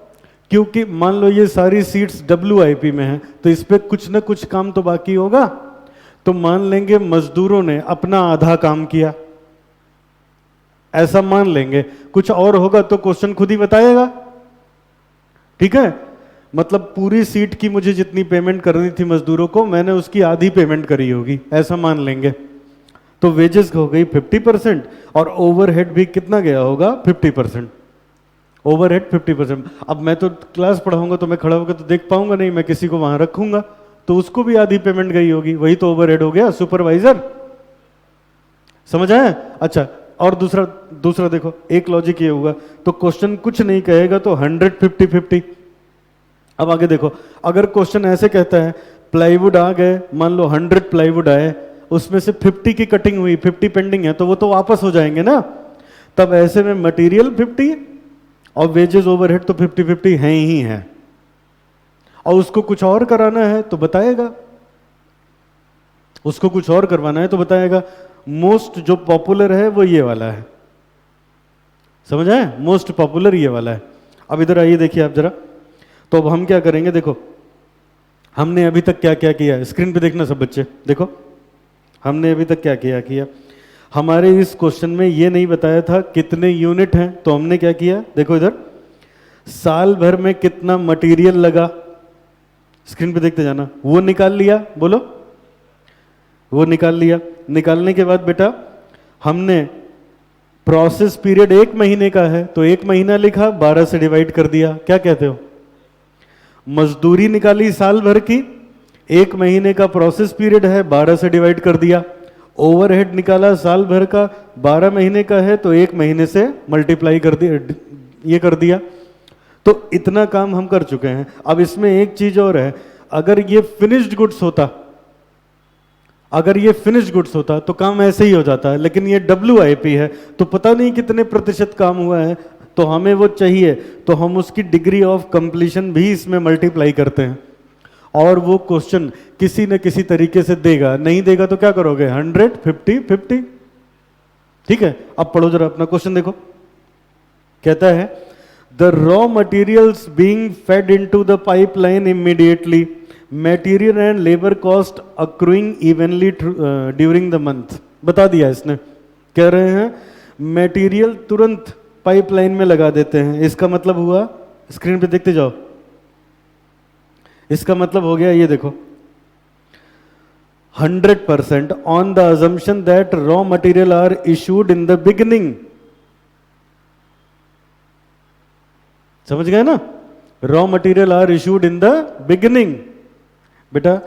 A: क्योंकि मान लो ये सारी सीट्स WIP में है, तो इस पे कुछ ना कुछ काम तो बाकी होगा। तो मान लेंगे मजदूरों ने अपना आधा काम किया, ऐसा मान लेंगे। कुछ और होगा तो क्वेश्चन खुद ही बताएगा, ठीक है। मतलब पूरी सीट की मुझे जितनी पेमेंट करनी थी मजदूरों को, मैंने उसकी आधी पेमेंट करी होगी, ऐसा मान लेंगे। तो वेजेस हो गई 50% और ओवरहेड भी कितना गया होगा, 50%। ओवरहेड 50%। अब मैं तो क्लास पढ़ाऊंगा तो मैं खड़ा होकर तो देख पाऊंगा नहीं, मैं किसी को वहां रखूंगा, तो उसको भी आधी पेमेंट गई होगी, वही तो ओवरहेड हो गया, सुपरवाइजर। समझ आया? अच्छा, और दूसरा देखो, एक लॉजिक ये हुआ, तो क्वेश्चन कुछ नहीं कहेगा तो 100 50 50। अब आगे देखो, अगर क्वेश्चन ऐसे कहता है प्लाईवुड आ गए, मान लो 100 प्लाईवुड आए, उसमें से 50 की कटिंग हुई, 50 पेंडिंग है, तो वो तो वापस हो जाएंगे ना। तब ऐसे में मटेरियल 50 और वेजेस ओवरहेड तो 50 50 हैं ही हैं। और उसको कुछ और कराना है तो बताएगा, उसको कुछ और करवाना है तो बताएगा। मोस्ट जो पॉपुलर है वो ये वाला है, समझ आए? मोस्ट पॉपुलर ये वाला है। अब इधर आइए, देखिए आप जरा। तो अब हम क्या करेंगे, देखो हमने अभी तक क्या क्या किया, स्क्रीन पे देखना सब बच्चे, देखो हमने अभी तक क्या क्या किया। हमारे इस क्वेश्चन में ये नहीं बताया था कितने यूनिट हैं, तो हमने क्या किया, देखो इधर, साल भर में कितना मटेरियल लगा, स्क्रीन पे देखते जाना, वो निकाल लिया। बोलो, वो निकाल लिया। निकालने के बाद बेटा हमने प्रोसेस पीरियड 1 महीने का है तो 1 महीना लिखा, 12 से डिवाइड कर दिया। क्या कहते हो? मजदूरी निकाली साल भर की, 1 महीने का प्रोसेस पीरियड है, 12 से डिवाइड कर दिया। ओवरहेड निकाला साल भर का, 12 महीने का है तो 1 महीने से मल्टीप्लाई कर दिया, ये कर दिया। तो इतना काम हम कर चुके हैं। अब इसमें एक चीज और है, अगर ये फिनिश्ड गुड्स होता, अगर ये फिनिश्ड गुड्स होता तो काम ऐसे ही हो जाता है, लेकिन ये WIP है तो पता नहीं कितने प्रतिशत काम हुआ है, तो हमें वो चाहिए, तो हम उसकी डिग्री ऑफ कंप्लीशन भी इसमें मल्टीप्लाई करते हैं। और वो क्वेश्चन किसी न किसी तरीके से देगा, नहीं देगा तो क्या करोगे, 100 50 50। ठीक है, अब पढ़ो जरा अपना क्वेश्चन, देखो कहता है the raw materials being fade into the pipeline immediately, material and labour cost accruing evenly during the month. बता दिया इसने, कह रहे हैं मटेरियल तुरंत पाइपलाइन में लगा देते हैं। इसका मतलब हुआ, स्क्रीन पे देखते जाओ, इसका मतलब हो गया ये देखो, 100% on the assumption that raw material are issued in the beginning. समझ गए ना? Raw material are issued in the beginning. बेटा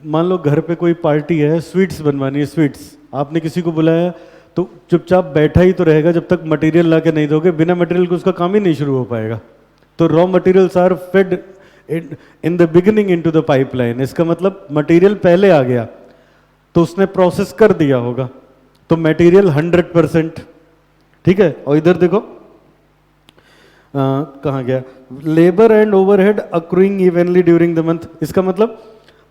A: मान लो घर पे कोई पार्टी है, स्वीट्स बनवानी है, स्वीट्स, आपने किसी को बुलाया तो चुपचाप बैठा ही तो रहेगा जब तक मटेरियल ला के नहीं दोगे। बिना मटेरियल के उसका काम ही नहीं शुरू हो पाएगा। तो raw materials are fed in the beginning into the pipeline, इसका मतलब मटेरियल पहले आ गया तो उसने प्रोसेस कर दिया होगा, तो मटेरियल 100%। ठीक है, और इधर देखो कहाँ गया, labour and overhead accruing evenly during the month, इसका मतलब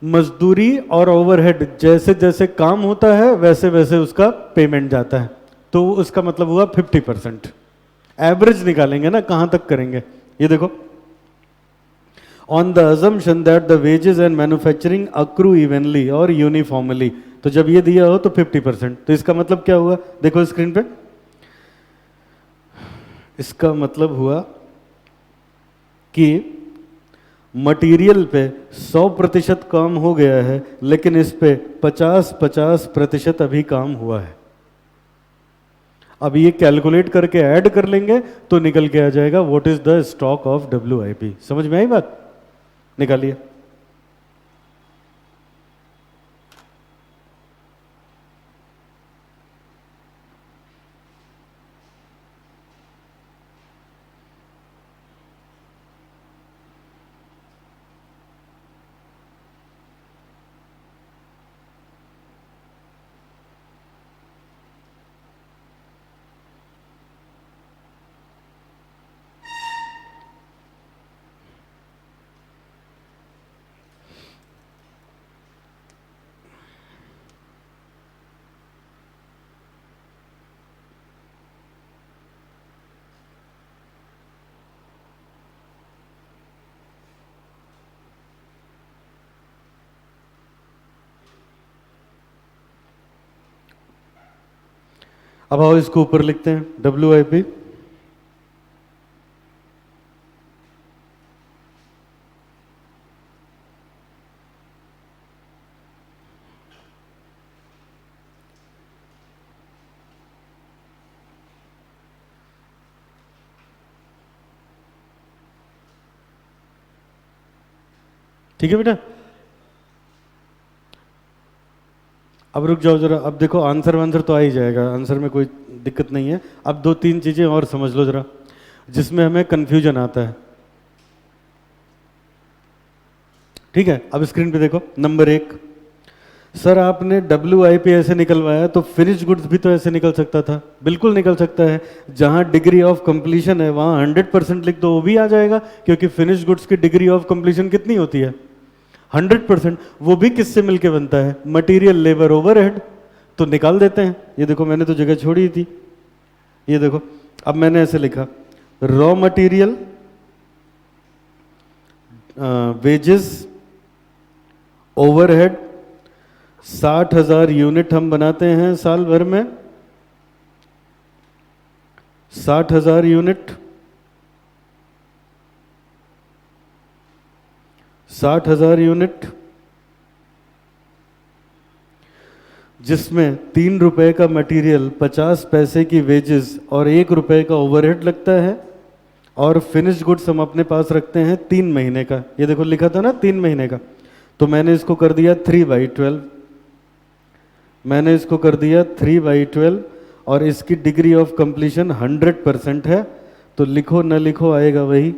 A: मजदूरी और ओवरहेड जैसे जैसे काम होता है वैसे वैसे उसका पेमेंट जाता है, तो उसका मतलब हुआ 50%। एवरेज निकालेंगे ना, कहां तक करेंगे, ये देखो, on the assumption that the wages and manufacturing accrue evenly और यूनिफॉर्मली, तो जब ये दिया हो तो 50%, तो इसका मतलब क्या हुआ, देखो स्क्रीन पे, इसका मतलब हुआ कि मटेरियल पे 100% काम हो गया है, लेकिन इस पे 50-50% अभी काम हुआ है। अब ये कैलकुलेट करके ऐड कर लेंगे तो निकल के आ जाएगा what is the stock of WIP। समझ में आई बात, निकालिए। अब आओ इसको ऊपर लिखते हैं, WIP ठीक है बेटा। अब रुक जाओ जरा, अब देखो आंसर वांसर तो आ ही जाएगा, आंसर में कोई दिक्कत नहीं है। अब 2-3 चीजें और समझ लो जरा, जिसमें हमें कंफ्यूजन आता है। ठीक है, अब स्क्रीन पे देखो, नंबर 1, सर आपने WIP ऐसे निकलवाया तो फिनिश गुड्स भी तो ऐसे निकल सकता था। बिल्कुल निकल सकता है, जहां डिग्री ऑफ कंप्लीशन है वहां 100% लिख दो, वो भी आ जाएगा, क्योंकि फिनिश गुड्स की डिग्री ऑफ कंप्लीशन कितनी होती है, 100%। वो भी किससे मिलके बनता है, मटेरियल लेबर ओवरहेड, तो निकाल देते हैं। ये देखो मैंने तो जगह छोड़ी थी, ये देखो, अब मैंने ऐसे लिखा, raw material wages overhead 60,000 unit हम बनाते हैं साल भर में, 60,000 यूनिट, 60,000 यूनिट, जिसमें 3 रुपए का मटेरियल, 50 पैसे की वेजेस और 1 रुपए का ओवरहेड लगता है, और फिनिश गुड्स हम अपने पास रखते हैं 3 महीने का। ये देखो लिखा था ना 3 महीने का, तो मैंने इसको कर दिया 3/12, मैंने इसको कर दिया 3/12, और इसकी डिग्री ऑफ कंप्लीशन 100% है, तो लिखो न लिखो आएगा वही।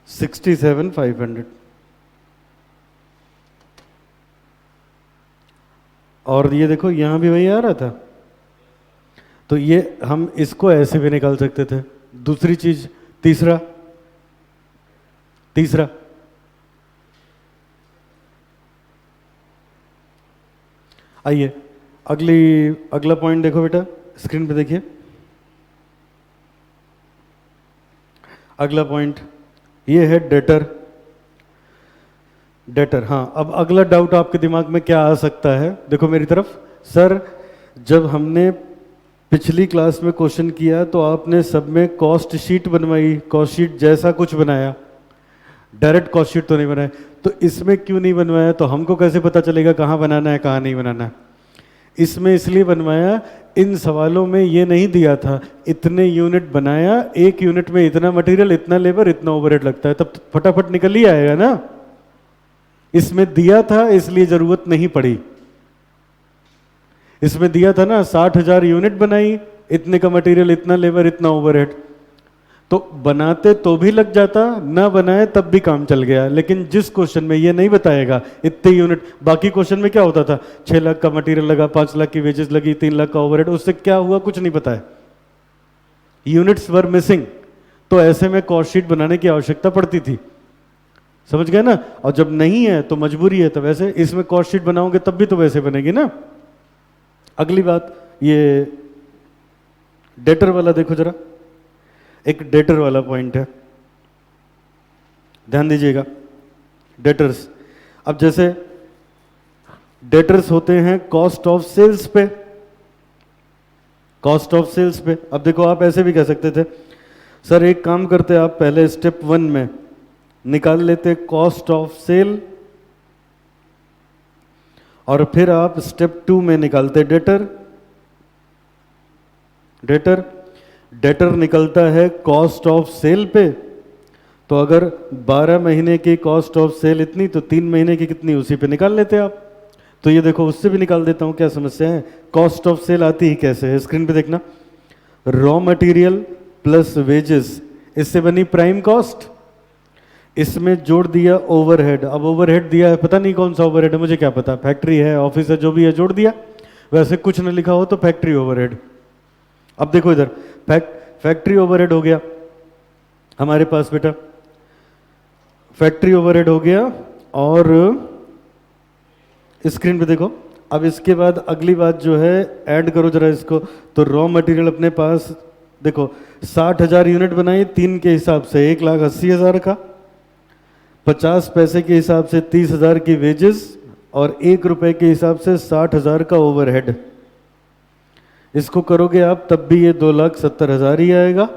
A: $67,500। और ये देखो यहां भी वही आ रहा था, तो ये हम इसको ऐसे भी निकाल सकते थे। दूसरी चीज, तीसरा, तीसरा आइए, अगला पॉइंट देखो बेटा, स्क्रीन पे देखिए, अगला पॉइंट ये है डेटर। डेटर, हाँ। अब अगला डाउट आपके दिमाग में क्या आ सकता है, देखो मेरी तरफ। सर, जब हमने पिछली क्लास में क्वेश्चन किया तो आपने सब में कॉस्ट शीट बनवाई, कॉस्ट शीट जैसा कुछ बनाया, डायरेक्ट कॉस्ट शीट तो नहीं बनाया, तो इसमें क्यों नहीं बनवाया? तो हमको कैसे पता चलेगा कहाँ बनाना है कहाँ नहीं बनाना है? इसमें इसलिए बनवाया, इन सवालों में ये नहीं दिया था इतने यूनिट बनाया, एक यूनिट में इतना मटेरियल, इतना लेबर, इतना ओवरहेड लगता है, तब फटाफट निकल ही आएगा ना। इसमें दिया था इसलिए जरूरत नहीं पड़ी। इसमें दिया था ना 60,000 यूनिट बनाई, इतने का मटेरियल, इतना लेबर, इतना ओवरहेड, तो बनाते तो भी लग जाता, ना बनाए तब भी काम चल गया। लेकिन जिस क्वेश्चन में ये नहीं बताएगा इतने यूनिट, बाकी क्वेश्चन में क्या होता था, 6 लाख का मटेरियल लगा, 5 लाख की वेजेस लगी, 3 लाख का ओवरहेड, उससे क्या हुआ कुछ नहीं पता है, यूनिट्स वर मिसिंग। तो ऐसे में कॉस्ट शीट बनाने की आवश्यकता पड़ती थी, समझ गए ना। और जब नहीं है तो मजबूरी है, तो वैसे इसमें कॉस्ट शीट बनाओगे तब भी तो वैसे बनेगी ना। अगली बात, ये डेटर वाला देखो जरा, एक डेटर वाला पॉइंट है, ध्यान दीजिएगा। डेटर्स, अब जैसे डेटर्स होते हैं कॉस्ट ऑफ सेल्स पे, कॉस्ट ऑफ सेल्स पे। अब देखो आप ऐसे भी कह सकते थे, सर एक काम करते आप पहले स्टेप 1 में निकाल लेते कॉस्ट ऑफ सेल, और फिर आप स्टेप 2 में निकालते डेटर। डेटर डेटर निकलता है कॉस्ट ऑफ सेल पे, तो अगर 12 महीने की कॉस्ट ऑफ सेल इतनी, तो 3 महीने की कितनी उसी पे निकाल लेते आप। तो ये देखो उससे भी निकाल देता हूं, क्या समस्या है। कॉस्ट ऑफ सेल आती ही कैसे है, स्क्रीन पे देखना, रॉ मटेरियल प्लस वेजेस, इससे बनी प्राइम कॉस्ट, इसमें जोड़ दिया ओवरहेड। अब ओवरहेड दिया है, पता नहीं कौन सा ओवरहेड है, मुझे क्या पता, फैक्ट्री है, ऑफिस है, जो भी है जोड़ दिया। वैसे कुछ न लिखा हो तो फैक्ट्री ओवरहेड। अब देखो इधर फैक्ट्री ओवरहेड हो गया हमारे पास बेटा, फैक्ट्री ओवरहेड हो गया। और स्क्रीन पे देखो, अब इसके बाद अगली बात जो है, ऐड करो जरा इसको। तो रॉ मटेरियल अपने पास देखो 60,000 यूनिट बनाई, 3 के हिसाब से 1,80,000 का, 50 पैसे के हिसाब से 30,000 की वेजेस, और 1 रुपए के हिसाब से 60,000 का ओवरहेड। इसको करोगे आप तब भी ये 2,70,000 ही आएगा।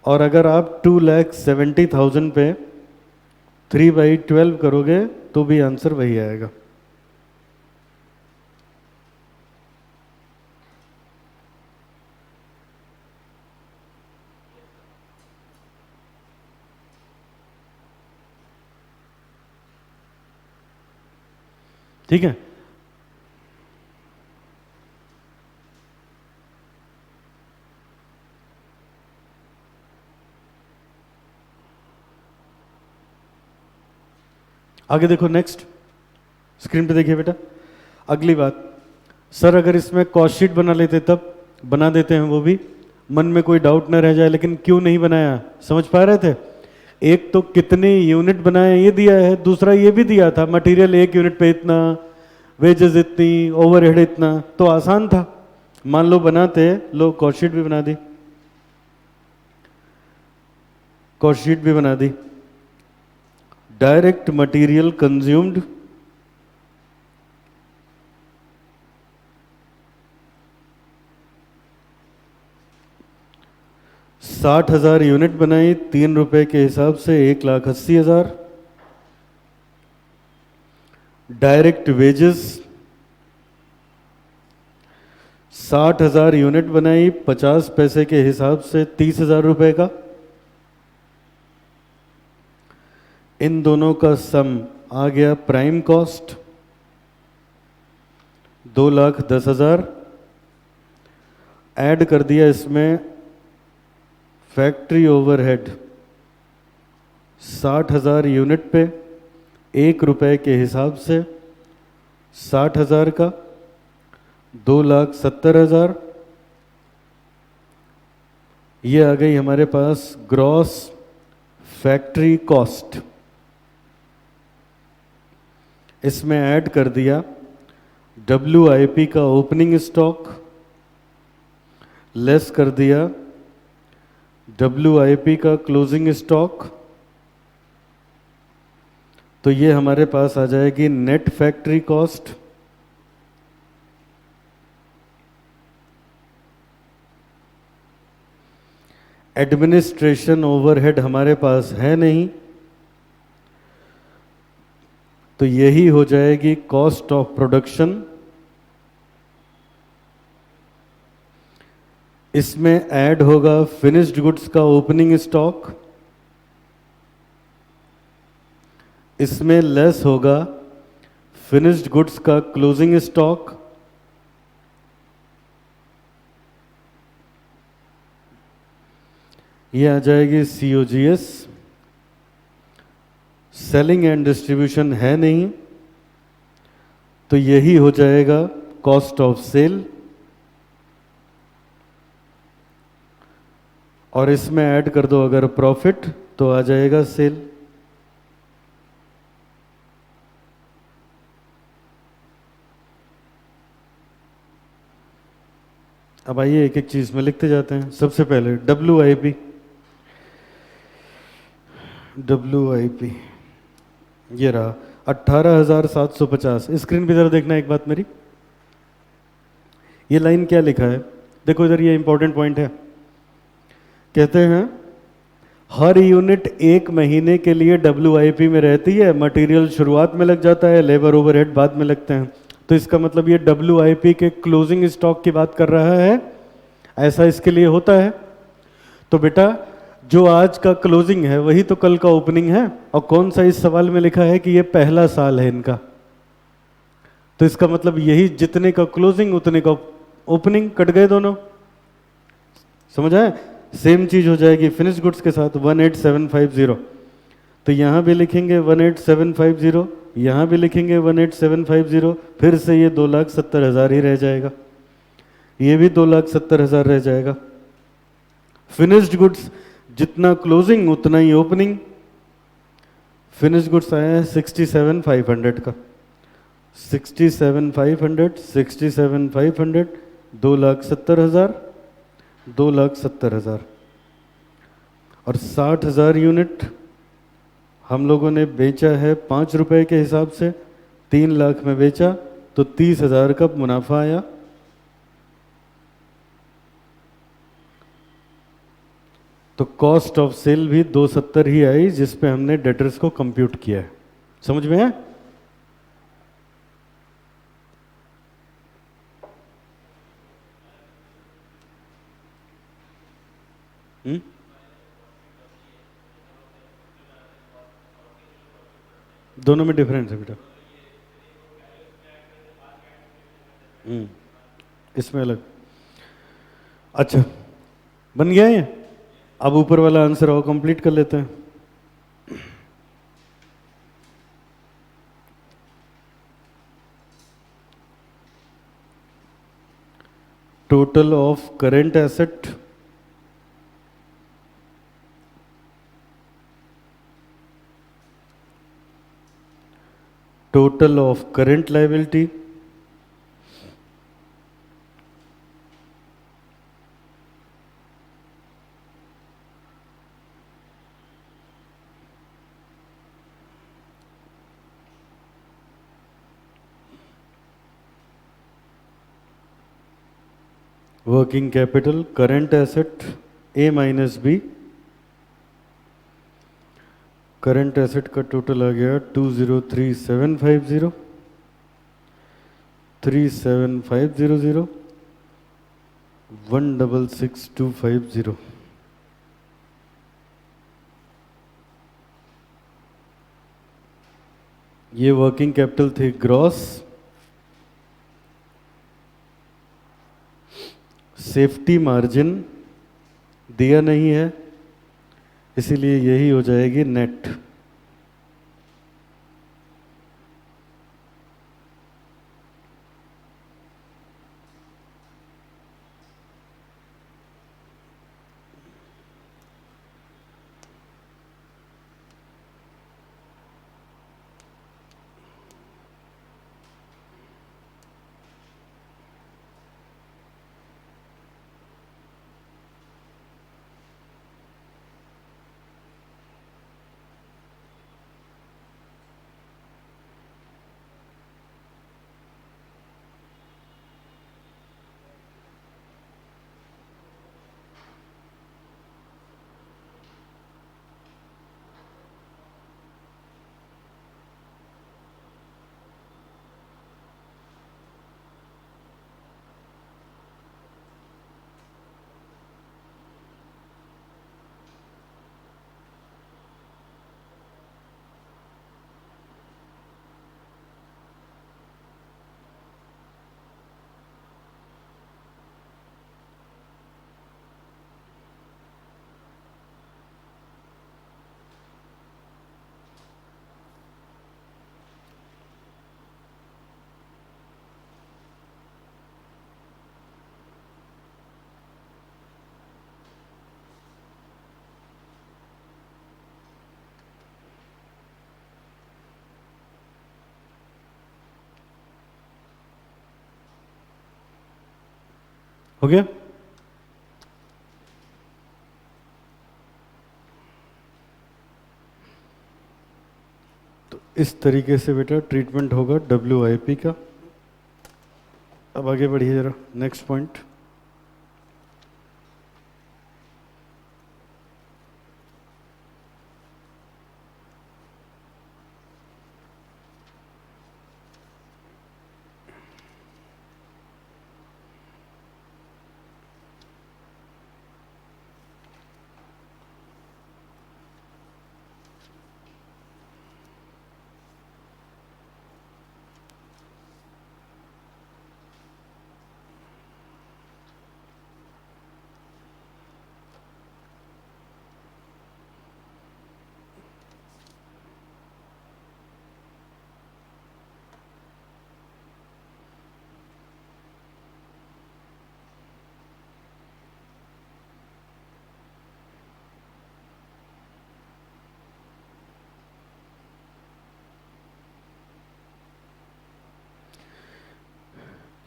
A: और अगर आप 2,70,000 पे 3/12 करोगे तो भी आंसर वही आएगा। ठीक है, आगे देखो नेक्स्ट, स्क्रीन पे देखिए बेटा। अगली बात, सर अगर इसमें कॉस्ट शीट बना लेते तब, बना देते हैं वो भी, मन में कोई डाउट ना रह जाए, लेकिन क्यों नहीं बनाया समझ पा रहे थे। एक तो कितने यूनिट बनाए ये दिया है, दूसरा ये भी दिया था मटेरियल 1 यूनिट पे इतना, वेजेस इतनी, ओवरहेड इतना, तो आसान था। मान लो बनाते, लो कॉस्ट शीट भी बना दी, कॉस्ट शीट भी बना दी। डायरेक्ट मटेरियल कंज्यूम्ड, साठ 60,000 यूनिट बनाई, 3 रुपए के हिसाब से 1,80,000। डायरेक्ट वेजेस 60,000 यूनिट बनाई, 50 पैसे के हिसाब से 30,000 रुपए का। इन दोनों का सम आ गया प्राइम कॉस्ट 2,10,000। ऐड कर दिया इसमें फैक्ट्री ओवरहेड 60,000 यूनिट पे 1 रुपए के हिसाब से 60,000 का, 2,70,000। ये आ गई हमारे पास ग्रॉस फैक्ट्री कॉस्ट। इसमें ऐड कर दिया WIP का ओपनिंग स्टॉक, लेस कर दिया WIP का क्लोजिंग स्टॉक, तो ये हमारे पास आ जाएगी net factory cost, administration overhead हमारे पास है नहीं, तो यही हो जाएगी कॉस्ट ऑफ प्रोडक्शन। इसमें ऐड होगा फिनिश्ड गुड्स का ओपनिंग स्टॉक, इसमें लेस होगा फिनिश्ड गुड्स का क्लोजिंग स्टॉक, ये आ जाएगी COGS। सेलिंग एंड डिस्ट्रीब्यूशन है नहीं, तो यही हो जाएगा कॉस्ट ऑफ सेल, और इसमें ऐड कर दो अगर प्रॉफिट तो आ जाएगा सेल। अब आइए एक एक चीज में लिखते जाते हैं। सबसे पहले WIP ये रहा 18,750। स्क्रीन पे जरा देखना एक बात मेरी, ये लाइन क्या लिखा है, देखो इधर, ये इंपॉर्टेंट पॉइंट है। कहते हैं हर यूनिट एक महीने के लिए WIP में रहती है, मटेरियल शुरुआत में लग जाता है, लेबर ओवरहेड बाद में लगते हैं। तो इसका मतलब ये WIP के क्लोजिंग स्टॉक की बात कर रहा है, ऐसा इसके लिए होता है। तो बेटा जो आज का क्लोजिंग है वही तो कल का ओपनिंग है, और कौन सा इस सवाल में लिखा है कि ये पहला साल है इनका, तो इसका मतलब यही जितने का क्लोजिंग उतने का ओपनिंग, कट गए दोनों। समझ आए? सेम चीज हो जाएगी फिनिश गुड्स के साथ 18750। तो यहां भी लिखेंगे 18750, यहां भी लिखेंगे 18750, फिर से ये 2,70,000 ही रह जाएगा, ये भी 2,70,000 रह जाएगा। फिनिश्ड गुड्स जितना क्लोजिंग उतना ही ओपनिंग। फिनिश्ड गुड्स आया है 67,500 का, 67,500, 67,500, 2,70,000, 2,70,000, और 60,000 यूनिट हम लोगों ने बेचा है 5 रुपए के हिसाब से, 3 लाख में बेचा तो 30,000 का मुनाफा आया। तो कॉस्ट ऑफ सेल भी 270 ही आई, जिसपे हमने डेटर्स को कंप्यूट किया है। समझ में है? दोनों में डिफरेंस है बेटा। इसमें अलग। अच्छा बन गया ये। अब ऊपर वाला आंसर और कंप्लीट कर लेते हैं। Total of current asset, total of current liability, working capital, current asset A minus B, current asset का टोटल आ गया 2,03,750, 3,75,00, 1,66,250। ये वर्किंग कैपिटल थे ग्रॉस। सेफ्टी मार्जिन दिया नहीं है, इसीलिए यही हो जाएगी नेट। हो गया? तो इस तरीके से बेटा ट्रीटमेंट होगा WIP का। अब आगे बढ़िए जरा, नेक्स्ट पॉइंट।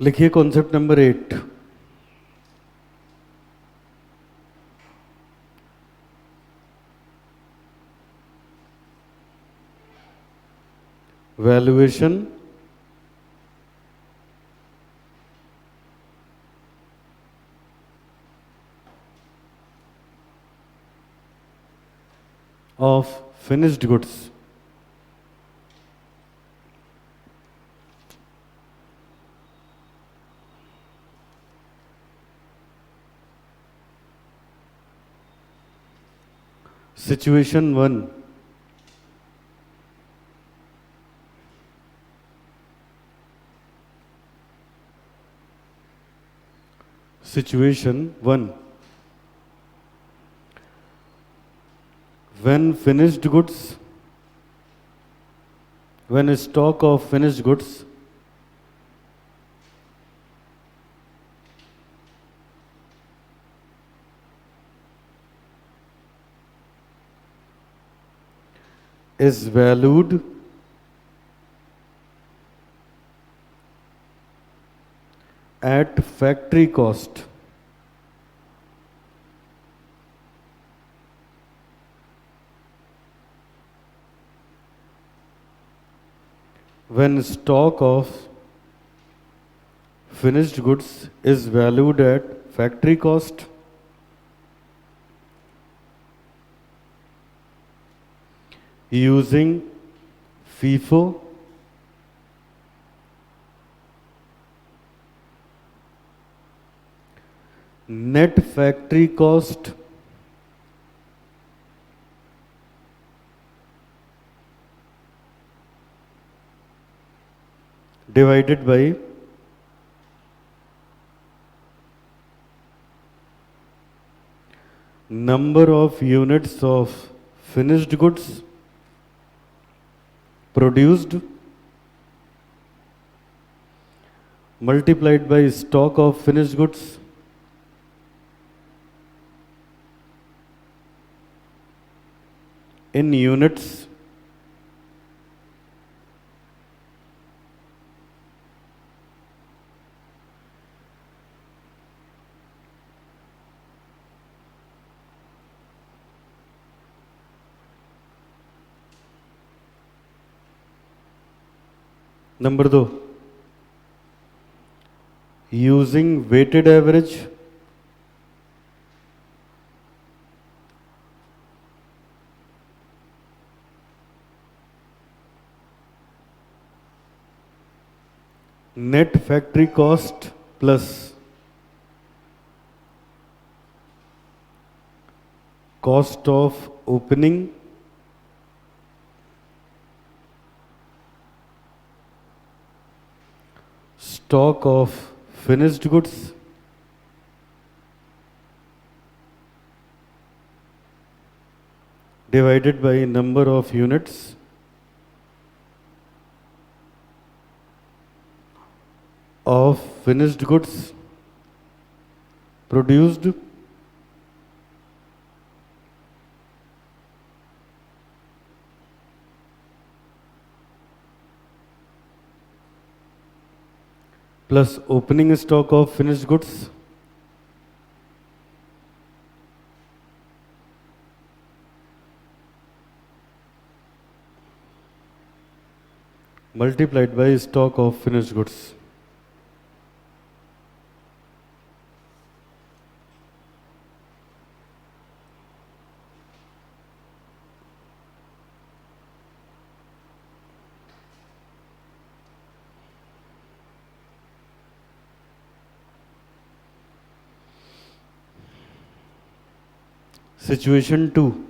A: लिखिए concept number 8। Valuation of finished goods. Situation 1, situation 1, when finished goods, when a stock of finished goods is valued at factory cost, when stock of finished goods is valued at factory cost, using FIFO, net factory cost divided by number of units of finished goods produced multiplied by stock of finished goods in units number 2, using weighted average net factory cost plus cost of opening stock of finished goods divided by number of units of finished goods produced plus opening stock of finished goods multiplied by stock of finished goods. Situation 2.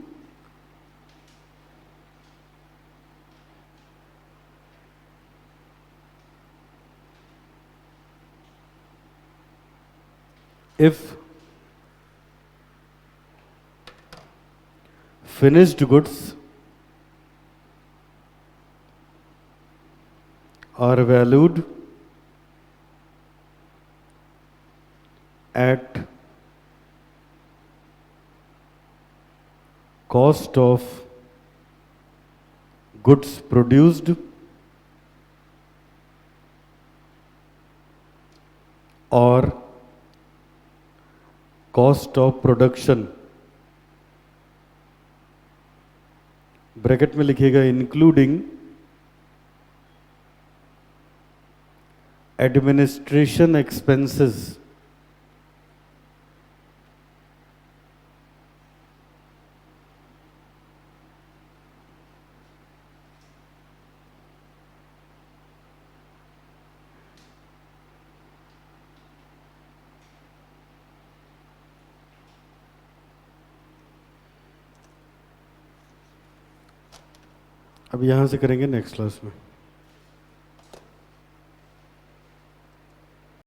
A: If finished goods are valued at cost of goods produced or cost of production, bracket में लिखिएगा including administration expenses, अब यहाँ से करेंगे next class में।